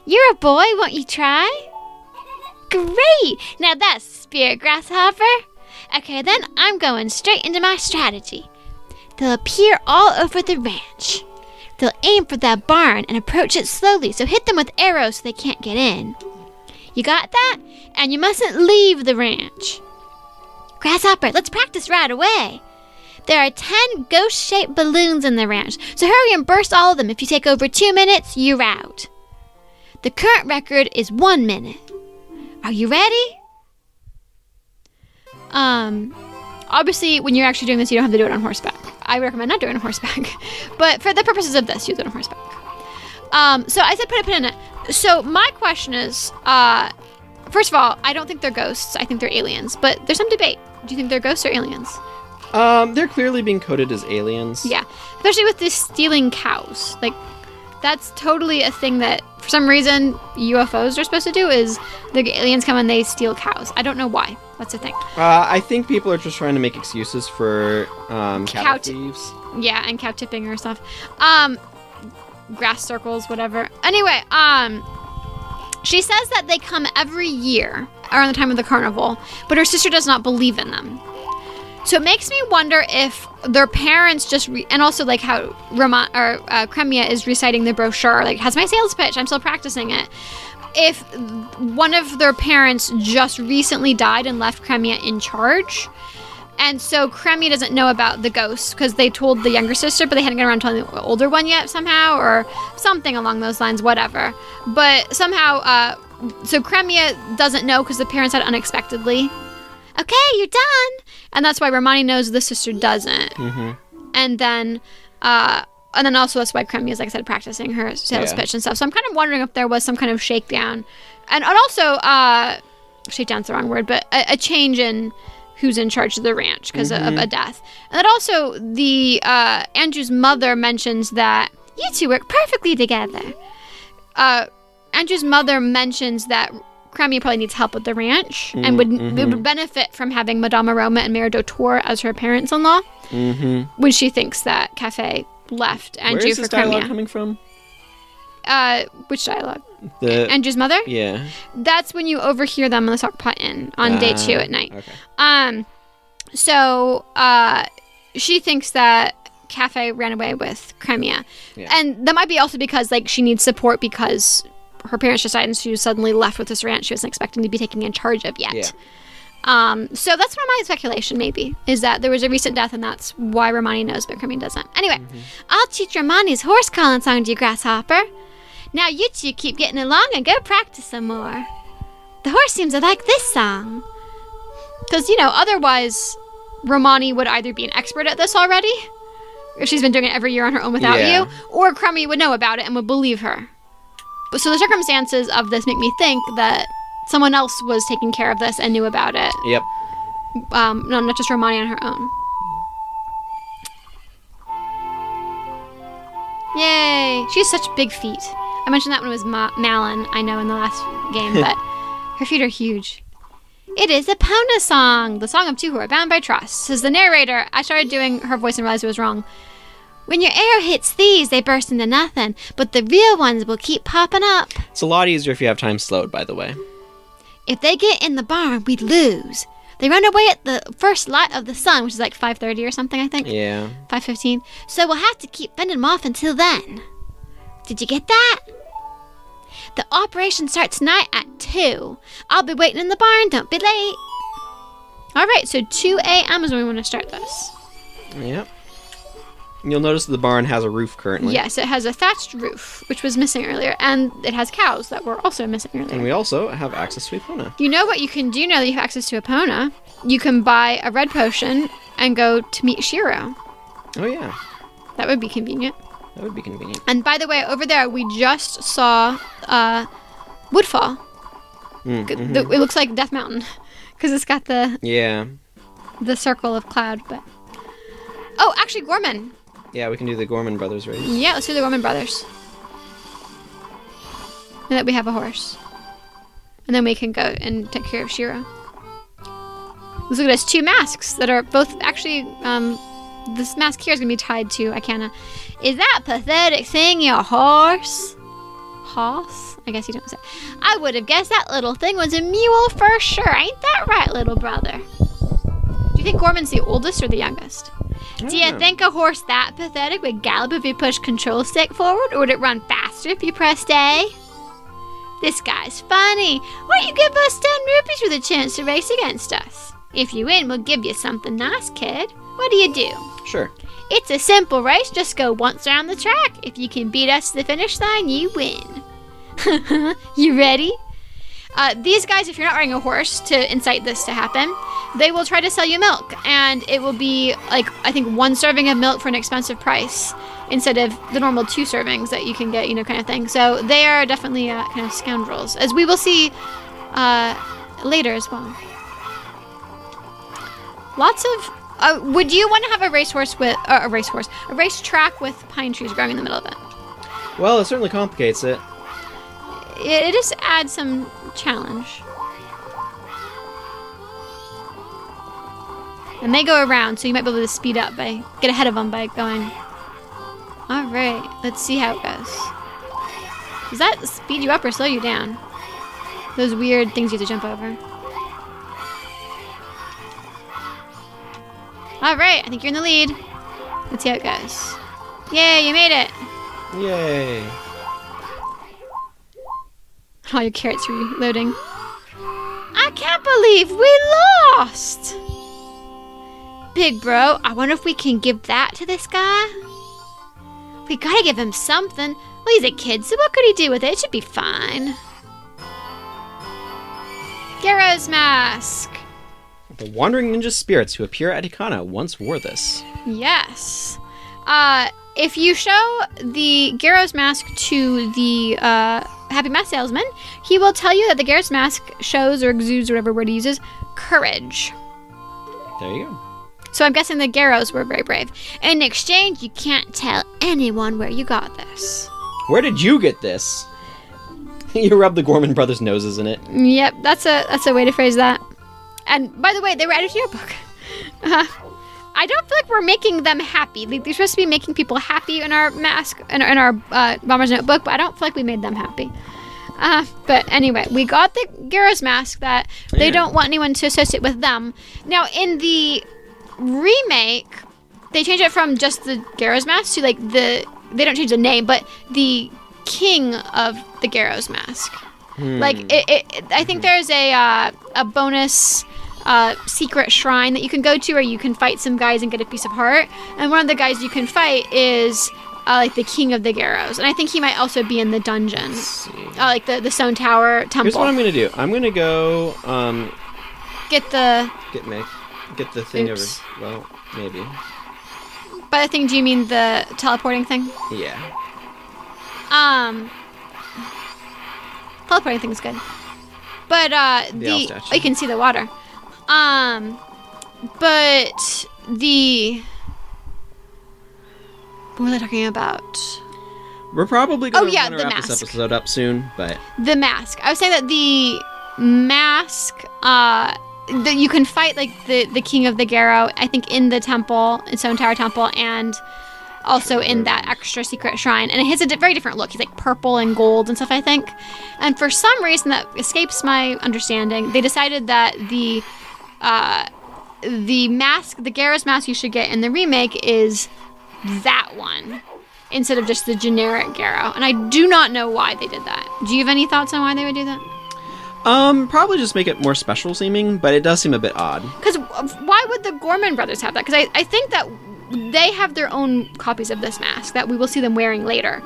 You're a boy, won't you try? Great! Now that's the spirit, Grasshopper. Okay, then I'm going straight into my strategy. They'll appear all over the ranch. They'll aim for that barn and approach it slowly, so hit them with arrows so they can't get in. You got that? And you mustn't leave the ranch. Grasshopper, let's practice right away. There are 10 ghost-shaped balloons in the ranch, so hurry and burst all of them. If you take over 2 minutes, you're out. The current record is 1 minute. Are you ready? Obviously, when you're actually doing this, you don't have to do it on horseback. I recommend not doing it on horseback. But for the purposes of this, use it on horseback. So I said put a pin in it. So my question is, first of all, I don't think they're ghosts. I think they're aliens. But there's some debate. Do you think they're ghosts or aliens? They're clearly being coded as aliens. Yeah. Especially with this stealing cows. Like, that's totally a thing that, for some reason, UFOs are supposed to do, is the aliens come and they steal cows. I don't know why. That's the thing. I think people are just trying to make excuses for cattle thieves. Yeah, and cow tipping or stuff. Grass circles, whatever. Anyway, she says that they come every year around the time of the carnival, but her sister does not believe in them. So it makes me wonder if their parents just and also like how Cremia is reciting the brochure, like, has my sales pitch, I'm still practicing it. If one of their parents just recently died and left Cremia in charge, and so Cremia doesn't know about the ghosts because they told the younger sister, but they hadn't gotten around to telling the older one yet somehow, or something along those lines, whatever. But somehow, so Cremia doesn't know because the parents had unexpectedly. Okay, you're done. And that's why Romani knows the sister doesn't. Mm-hmm. And then also that's why Cremia is, like I said, practicing her sales pitch and stuff. So I'm kind of wondering if there was some kind of shakedown. And also, shakedown's the wrong word, but a change in who's in charge of the ranch because of a death. And then also, the Andrew's mother mentions that you two work perfectly together. Andrew's mother mentions that Cremia probably needs help with the ranch and would benefit from having Madame Aroma and Mayor Dotor as her parents-in-law when she thinks that Cafe left Andrew Where is for this dialogue Cremia. coming from? Which dialogue? Andrew's mother? Yeah. That's when you overhear them in the sock pot inn on day 2 at night. Okay. So she thinks that Cafe ran away with Cremia. Yeah. And that might be also because, like, she needs support because her parents just died and she was suddenly left with this ranch she wasn't expecting to be taking in charge of yet. Yeah. So that's one of my speculation, maybe, is that there was a recent death and that's why Romani knows but Cremia doesn't. Anyway, I'll teach Romani's horse calling song to you, Grasshopper. Now you two keep getting along and go practice some more. The horse seems to like this song. because, otherwise Romani would either be an expert at this already, if she's been doing it every year on her own without you, or Crummy would know about it and would believe her. So the circumstances of this make me think that someone else was taking care of this and knew about it. Yep. No, not just Romani on her own. Yay! She has such big feet. I mentioned that when it was Malin, I know, in the last game, but her feet are huge. It is a Epona song, the song of two who are bound by trust. Says the narrator. I started doing her voice and realized it was wrong. When your arrow hits these, they burst into nothing, but the real ones will keep popping up. It's a lot easier if you have time slowed, by the way. If they get in the barn, we'd lose. They run away at the first light of the sun, which is like 5:30 or something, I think. Yeah. 5:15. So we'll have to keep fending them off until then. Did you get that? The operation starts tonight at 2. I'll be waiting in the barn. Don't be late. All right, so 2 a.m. is when we want to start this. Yep. You'll notice the barn has a roof currently. Yes, it has a thatched roof, which was missing earlier, and it has cows that were also missing earlier. And we also have access to Epona. You know what you can do now that you have access to Epona? You can buy a red potion and go to meet Shiro. Oh, yeah. That would be convenient. That would be convenient. And by the way, over there, we just saw Woodfall. It looks like Death Mountain because it's got the circle of cloud. But oh, actually, Gorman. Yeah, we can do the Gorman Brothers race. Yeah, let's do the Gorman Brothers. And that we have a horse. And then we can go and take care of Shiro. Let's look at us. 2 masks that are both actually, this mask here is going to be tied to Icana. Is that pathetic thing your horse? Horse? I guess you don't say. I would have guessed that little thing was a mule for sure. Ain't that right, little brother? Do you think Gorman's the oldest or the youngest? Do you think a horse that pathetic would gallop if you pushed control stick forward, or would it run faster if you pressed A? This guy's funny. Why don't you give us 10 rupees for the chance to race against us? If you win, we'll give you something nice, kid. What do you do? Sure. It's a simple race. Just go once around the track. If you can beat us to the finish line, you win. You ready? These guys, if you're not riding a horse to incite this to happen, they will try to sell you milk. And it will be, like, I think 1 serving of milk for an expensive price instead of the normal 2 servings that you can get, kind of thing. So they are definitely kind of scoundrels, as we will see later as well. Lots of... would you want to have a racehorse with... a racetrack with pine trees growing in the middle of it? Well, it certainly complicates it. It just adds some challenge. And they go around, so you might be able to speed up get ahead of them by going. All right, let's see how it goes. Does that speed you up or slow you down? Those weird things you have to jump over. All right, I think you're in the lead. Let's see how it goes. Yay, you made it. Yay. All your carrots reloading. I can't believe we lost! Big bro, I wonder if we can give that to this guy? We gotta give him something. Well, he's a kid, so what could he do with it? It should be fine. Gyro's mask. The wandering ninja spirits who appear at Icana once wore this. Yes. If you show the Gyro's mask to the Happy Mask salesman, he will tell you that the Gyro's mask shows or exudes, whatever word he uses, courage. There you go. So I'm guessing the Gyros were very brave. In exchange, you can't tell anyone where you got this. Where did you get this? You rub the Gorman brothers' noses in it. Yep, that's a way to phrase that. And by the way, they were added to your book. I don't feel like we're making them happy. They're supposed to be making people happy in our mask, in our Bomber's Notebook, but I don't feel like we made them happy. But anyway, we got the Gyro's mask that they don't want anyone to associate with them. Now, in the remake, they changed it from just the Gyro's mask to they don't change the name, but the king of the Gyro's mask. I think there's a bonus secret shrine that you can go to, or you can fight some guys and get a piece of heart. And one of the guys you can fight is the king of the Gyros, and I think he might also be in the dungeon, the Stone Tower temple. Here's what I'm gonna do. I'm gonna go get the thing Oops. over. Well, maybe. By the thing, do you mean the teleporting thing? Yeah. Teleporting thing's good. But The owl statue. you can see the water. But the... What were they talking about? We're probably going to yeah, want to the wrap this mask. episode up soon, but... The mask. I was saying that the mask, that you can fight, like, the King of the Garrow, I think, in the temple, in Stone Tower Temple, and also in that extra secret shrine. And it has a very different look. He's, like, purple and gold and stuff, I think. And for some reason that escapes my understanding, they decided that the mask, the Garrow's mask you should get in the remake is that one, instead of just the generic Garrow. And I do not know why they did that. Do you have any thoughts on why they would do that? Probably just make it more special seeming, but it does seem a bit odd. Because why would the Gorman brothers have that? Because I think that they have their own copies of this mask that we will see them wearing later.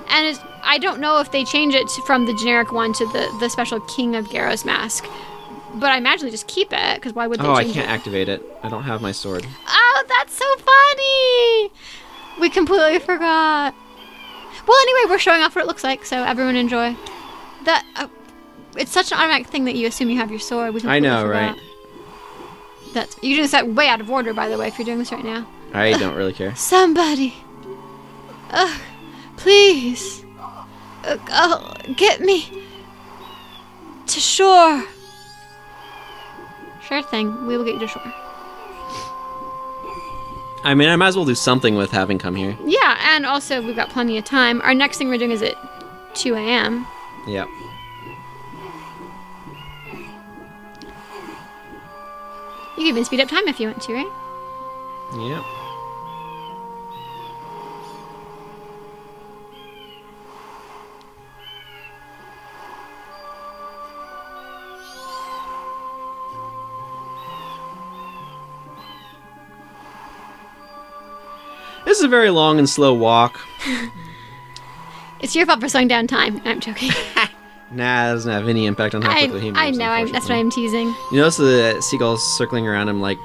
And I don't know if they change it from the generic one to the special King of Garrow's mask. But I imagine they just keep it, because why would they Oh, I change can't it? activate it. I don't have my sword. Oh, that's so funny! We completely forgot. Well, anyway, we're showing off what it looks like, so everyone enjoy. That it's such an automatic thing that you assume you have your sword. We I know, forgot. right? That's you're doing this way out of order, by the way, if you're doing this right now. I don't really care. Somebody, please, get me to shore. Sure thing. We will get you to shore. I mean, I might as well do something with having come here. Yeah, and also we've got plenty of time. Our next thing we're doing is at 2 a.m. Yep. You can even speed up time if you want to, right? Yep. This is a very long and slow walk. It's your fault for slowing down time. I'm joking. Nah, it doesn't have any impact on how quickly he moves. I know. That's why I'm teasing. You notice the seagulls circling around him like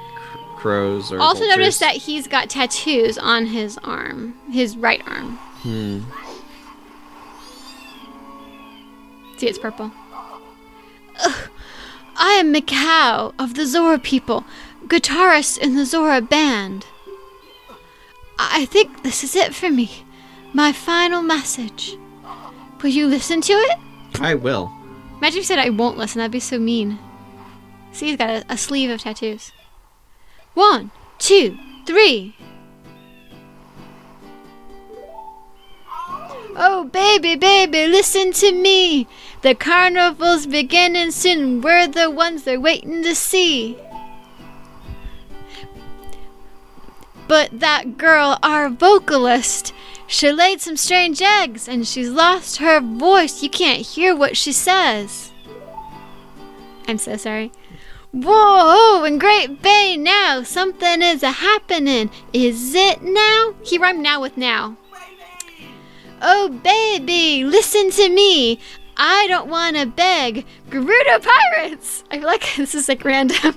crows or Also vultures? notice that he's got tattoos on his arm, his right arm. See, it's purple. Ugh. I am Mikau of the Zora people, guitarist in the Zora band. I think this is it for me. My final message. Will you listen to it? I will. Imagine if you said I won't listen. That'd be so mean. See, he's got a sleeve of tattoos. 1, 2, 3. Oh, baby, baby, listen to me. The carnival's beginning soon. We're the ones they're waiting to see. But that girl, our vocalist, she laid some strange eggs and she's lost her voice. You can't hear what she says. I'm so sorry. Whoa, in Great Bay now, something is a-happening. Is it now? He rhymed now with now. Oh, baby, listen to me. I don't want to beg. Gerudo Pirates! I feel like this is like random.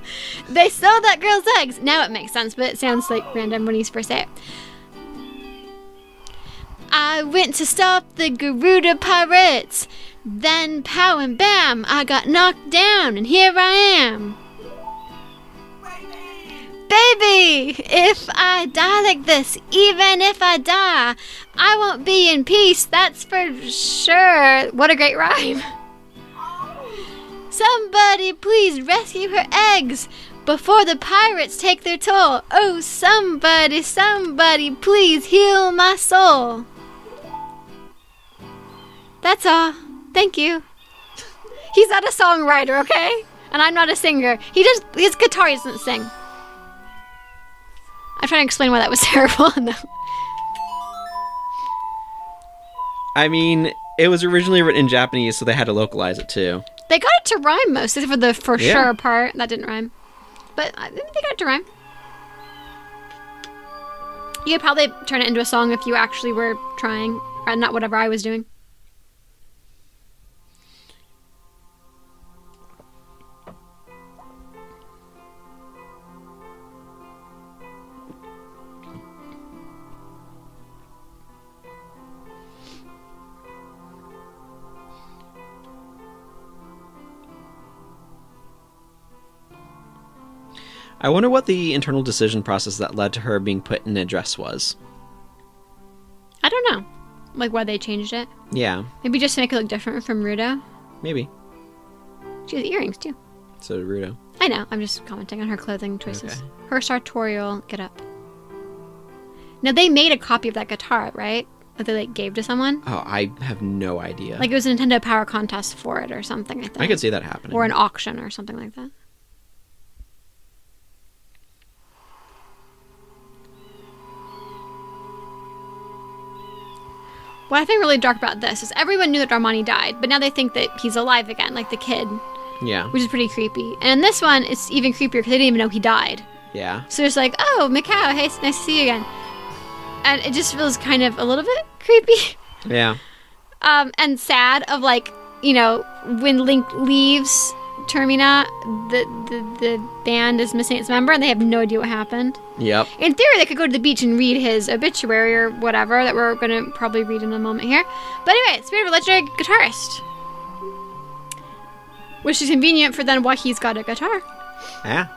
They stole that girl's eggs. Now it makes sense, but it sounds like random when you first say it. I went to stop the Gerudo Pirates. Then, pow and bam, I got knocked down, and here I am. Baby, if I die like this, even if I die, I won't be in peace, that's for sure. What a great rhyme. Somebody please rescue her eggs before the pirates take their toll. Oh, somebody, somebody please heal my soul. That's all. Thank you. He's not a songwriter, okay? And I'm not a singer. His guitar doesn't sing. I'm trying to explain why that was terrible. No. I mean, it was originally written in Japanese, so they had to localize it too. They got it to rhyme mostly for the for Yeah. sure part. That didn't rhyme. But I think they got it to rhyme. You could probably turn it into a song if you actually were trying, and not whatever I was doing. I wonder what the internal decision process that led to her being put in a dress was. I don't know. Like, why they changed it. Yeah, Maybe just to make it look different from Ruto. maybe. She has earrings, too. So Ruto. I know. I'm just commenting on her clothing choices. Okay. Her sartorial get up. Now, they made a copy of that guitar, right? That they, like, gave to someone. Oh, I have no idea. Like, it was a Nintendo Power Contest for it or something, I think. I could see that happening. Or an auction or something like that. What I think really dark about this is everyone knew that Darmani died, but now they think that he's alive again, like the kid, Yeah. which is pretty creepy. And in this one, it's even creepier because they didn't even know he died. Yeah. So it's like, oh, Mikau, hey, nice to see you again. And it just feels kind of a little bit creepy. Yeah. And sad of, like, you know, when Link leaves Termina, the band is missing its member and they have no idea what happened. Yep. In theory, they could go to the beach and read his obituary or whatever that we're going to probably read in a moment here. But anyway, Spirit of a Legendary Guitarist. Which is convenient for then why he's got a guitar. Yeah.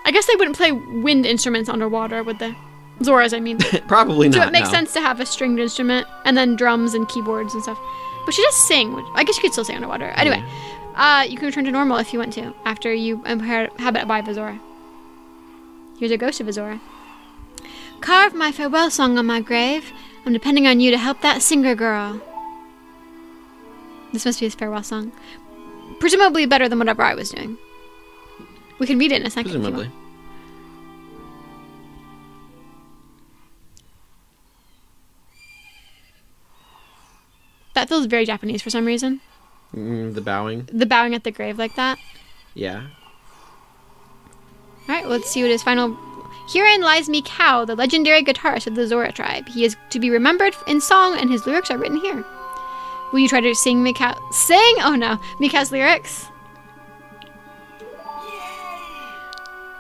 I guess they wouldn't play wind instruments underwater, would they? Zoras, I mean. Probably not. So it makes no. sense to have a stringed instrument and then drums and keyboards and stuff. But she does sing. Which I guess you could still sing underwater. Anyway, you can return to normal if you want to after you inhabit by Vizora. Here's a ghost of Vizora. Carve my farewell song on my grave. I'm depending on you to help that singer girl. This must be his farewell song. Presumably better than whatever I was doing. We can read it in a second. Presumably. That feels very Japanese for some reason. The bowing. The bowing at the grave like that. Yeah. Alright, let's see what his final... Herein lies Mikau, the legendary guitarist of the Zora tribe. He is to be remembered in song, and his lyrics are written here. Will you try to sing Mikau... Sing? Oh no. Mikau's lyrics?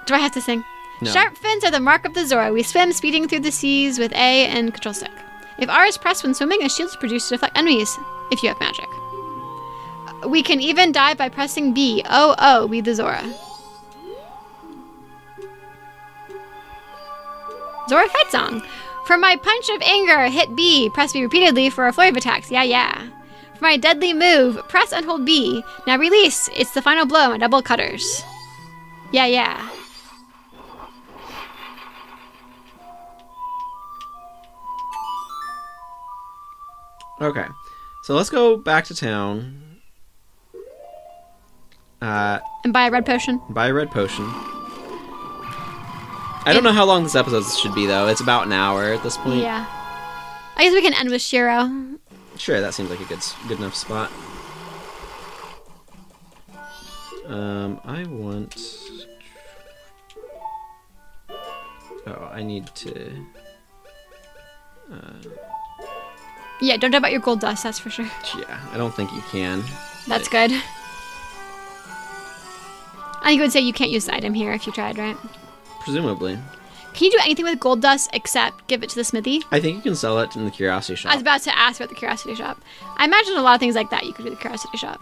Do I have to sing? No. Sharp fins are the mark of the Zora. We swim, speeding through the seas with A and control stick. If R is pressed when swimming, a shield is produced to deflect enemies, if you have magic. We can even dive by pressing B. Oh, we the Zora. Zora fight song. For my punch of anger, hit B. Press B repeatedly for a flurry of attacks. Yeah. For my deadly move, press and hold B. Now release. It's the final blow, my double cutters. Yeah. Okay. So let's go back to town. And buy a red potion. Buy a red potion. I don't know how long this episode should be, though. It's about an hour at this point. Yeah. I guess we can end with Shiro. Sure, that seems like a good enough spot. I want... Oh, I need to... Yeah, don't talk about your gold dust, that's for sure. Yeah, I don't think you can. That's good. I think I would say you can't use the item here if you tried, right? Presumably. Can you do anything with gold dust except give it to the smithy? I think you can sell it in the Curiosity Shop. I was about to ask about the Curiosity Shop. I imagine a lot of things like that you could do at the Curiosity Shop.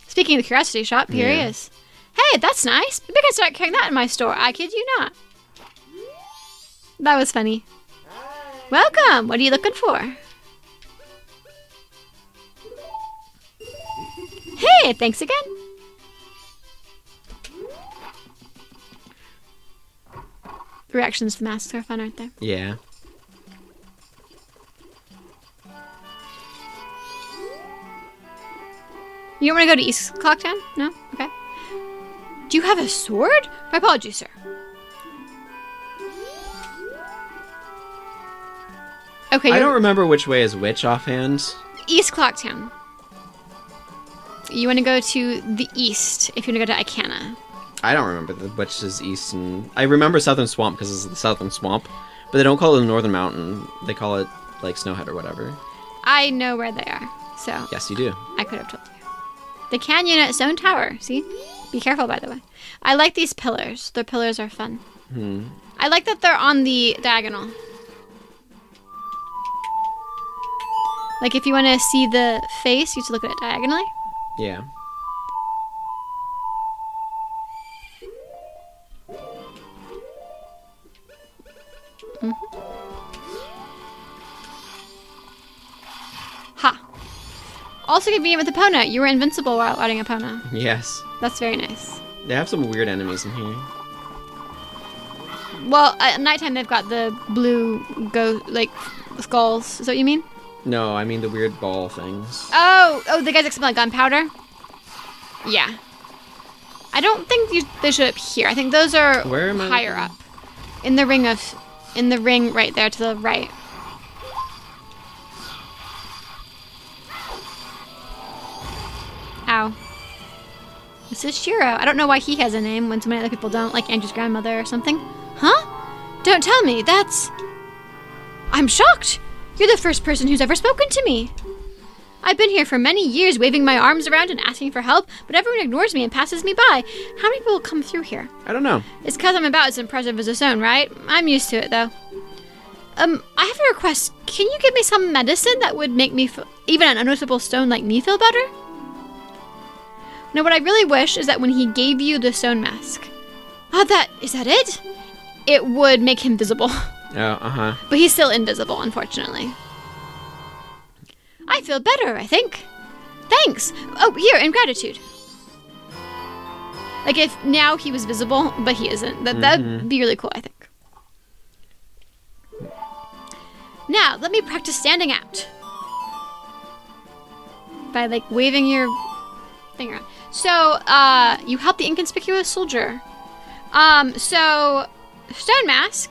Speaking of the Curiosity Shop, here he Yeah. is. Hey, that's nice. Maybe I can start carrying that in my store. I kid you not. That was funny. Welcome. What are you looking for? Hey, thanks again. The reactions to the masks are fun, aren't they? Yeah. You don't want to go to East Clocktown? No? Okay. Do you have a sword? My apologies, sir. Okay, I you're don't remember which way is which offhand. East Clocktown. You want to go to the east if you want to go to Icana. I don't remember which is east and... I remember Southern Swamp because it's the Southern Swamp. But they don't call it the Northern Mountain. They call it, like, Snowhead or whatever. I know where they are, so Yes, you do. I could have told you. The canyon at its own tower, see? Be careful, by the way. I like these pillars. The pillars are fun. I like that they're on the diagonal. Like, if you want to see the face, you have to look at it diagonally. Yeah. Also convenient with Epona. You were invincible while riding Epona. Yes. That's very nice. They have some weird enemies in here. Well, at nighttime they've got the blue skulls. Is that what you mean? No, I mean the weird ball things. Oh, the guys that smell like gunpowder? Yeah. I don't think they should up here. I think those are Where am I higher looking? up. In the ring right there to the right. Ow. This is Shiro. I don't know why he has a name when so many other people don't, like Andrew's grandmother or something. Huh? Don't tell me. I'm shocked. You're the first person who's ever spoken to me. I've been here for many years, waving my arms around and asking for help, but everyone ignores me and passes me by. How many people come through here? I don't know. It's because I'm about as impressive as Zone, right? I'm used to it, though. I have a request. Can you give me some medicine that would make me, even an unnoticeable stone like me, feel better? Now, what I really wish is that when he gave you the stone mask, is that it? It would make him visible. Oh, uh-huh. But he's still invisible, unfortunately. I feel better, I think. Thanks. Oh, here, in gratitude. Like if now he was visible, but he isn't. That'd be really cool, I think. Now, let me practice standing out. By, like, waving your thing around. So, you help the inconspicuous soldier. So, Stone Mask,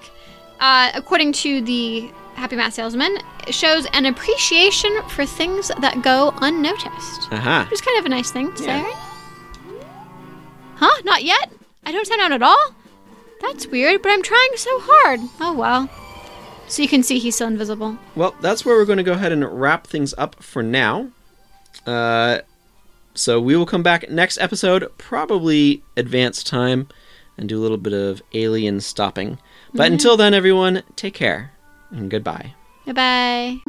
according to the Happy Mask Salesman, shows an appreciation for things that go unnoticed. Uh-huh. Which is kind of a nice thing to say, Yeah. right? Huh? Not yet? I don't stand out at all? That's weird, but I'm trying so hard. Oh, well. So you can see he's still invisible. Well, that's where we're going to go ahead and wrap things up for now. So we will come back next episode, probably advanced time, and do a little bit of alien stopping. But until then, everyone, take care, and goodbye. Bye-bye.